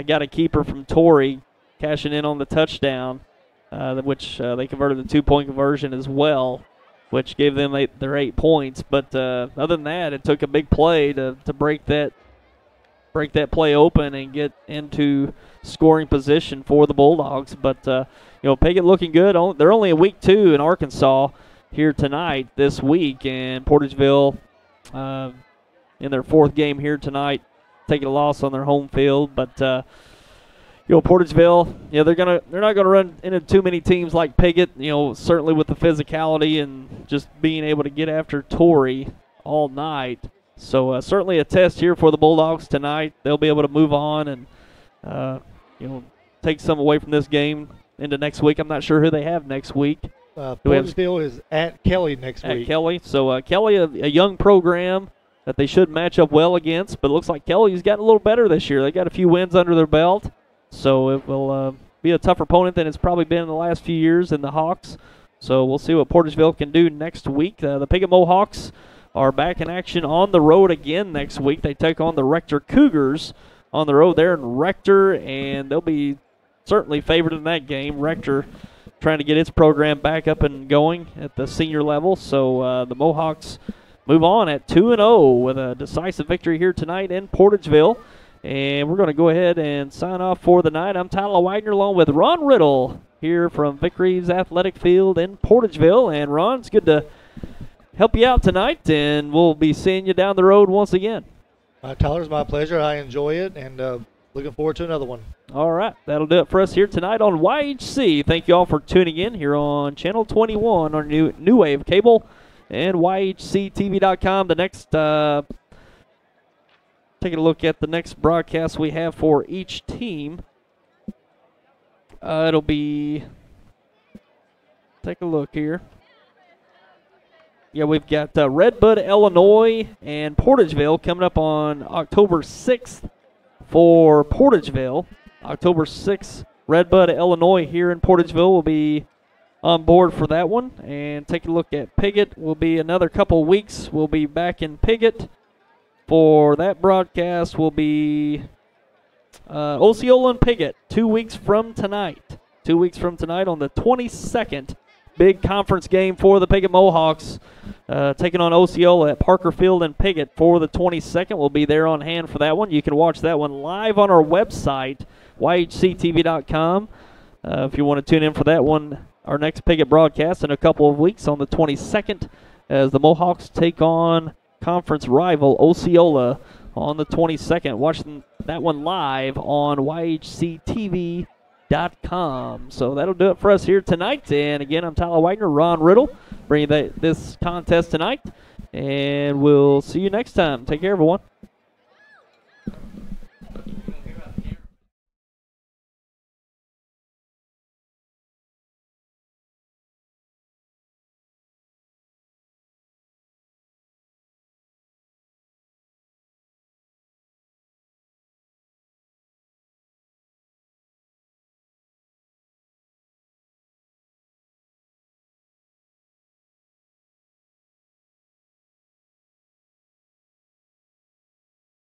A: got a keeper from Torrey cashing in on the touchdown, which they converted the 2-point conversion as well. which gave them their 8 points. But other than that, it took a big play to break that play open and get into scoring position for the Bulldogs. But Piggott looking good. They're only in week 2 in Arkansas here tonight this week, and Portageville in their 4th game here tonight, taking a loss on their home field. But Portageville, they're not gonna run into too many teams like Piggott. Certainly with the physicality and just being able to get after Torrey all night. So certainly a test here for the Bulldogs tonight. They'll be able to move on and take some away from this game into next week. I'm not sure who they have next week.
B: Portageville is at Kelly next week.
A: At Kelly. So Kelly, a young program that they should match up well against, but it looks like Kelly's gotten a little better this year. They got a few wins under their belt, so it will be a tougher opponent than it's probably been in the last few years in the Hawks. So we'll see what Portageville can do next week. The Piggott Mohawks are back in action on the road again next week. They take on the Rector Cougars on the road there in Rector, and they'll be certainly favored in that game. Rector trying to get its program back up and going at the senior level. So the Mohawks move on at 2-0 with a decisive victory here tonight in Portageville. And we're going to go ahead and sign off for the night. I'm Tyler Wagner along with Ron Riddle here from Vickery's Athletic Field in Portageville. And Ron, it's good to help you out tonight, and we'll be seeing you down the road once again.
B: Tyler, it's my pleasure. I enjoy it, and looking forward to another one.
A: All right, that'll do it for us here tonight on YHC. Thank you all for tuning in here on Channel 21 on New Wave Cable and YHCTV.com. The next, taking a look at the next broadcast we have for each team. It'll be, take a look here. Yeah, we've got Redbud, Illinois, and Portageville coming up on October 6th for Portageville. October 6th, Redbud, Illinois here in Portageville will be on board for that one. And take a look at Piggott. Will be another couple weeks. We'll be back in Piggott for that broadcast. Will be Osceola and Piggott 2 weeks from tonight. 2 weeks from tonight on the 22nd. Big conference game for the Piggott Mohawks, taking on Osceola at Parker Field and Piggott for the 22nd. We'll be there on hand for that one. You can watch that one live on our website, YHCTV.com. If you want to tune in for that one, our next Piggott broadcast in a couple of weeks on the 22nd, as the Mohawks take on conference rival Osceola on the 22nd. Watching that one live on YHCTV.com. So that'll do it for us here tonight. And again, I'm Tyler Wagner, Ron Riddle, bringing this contest tonight. And we'll see you next time. Take care, everyone.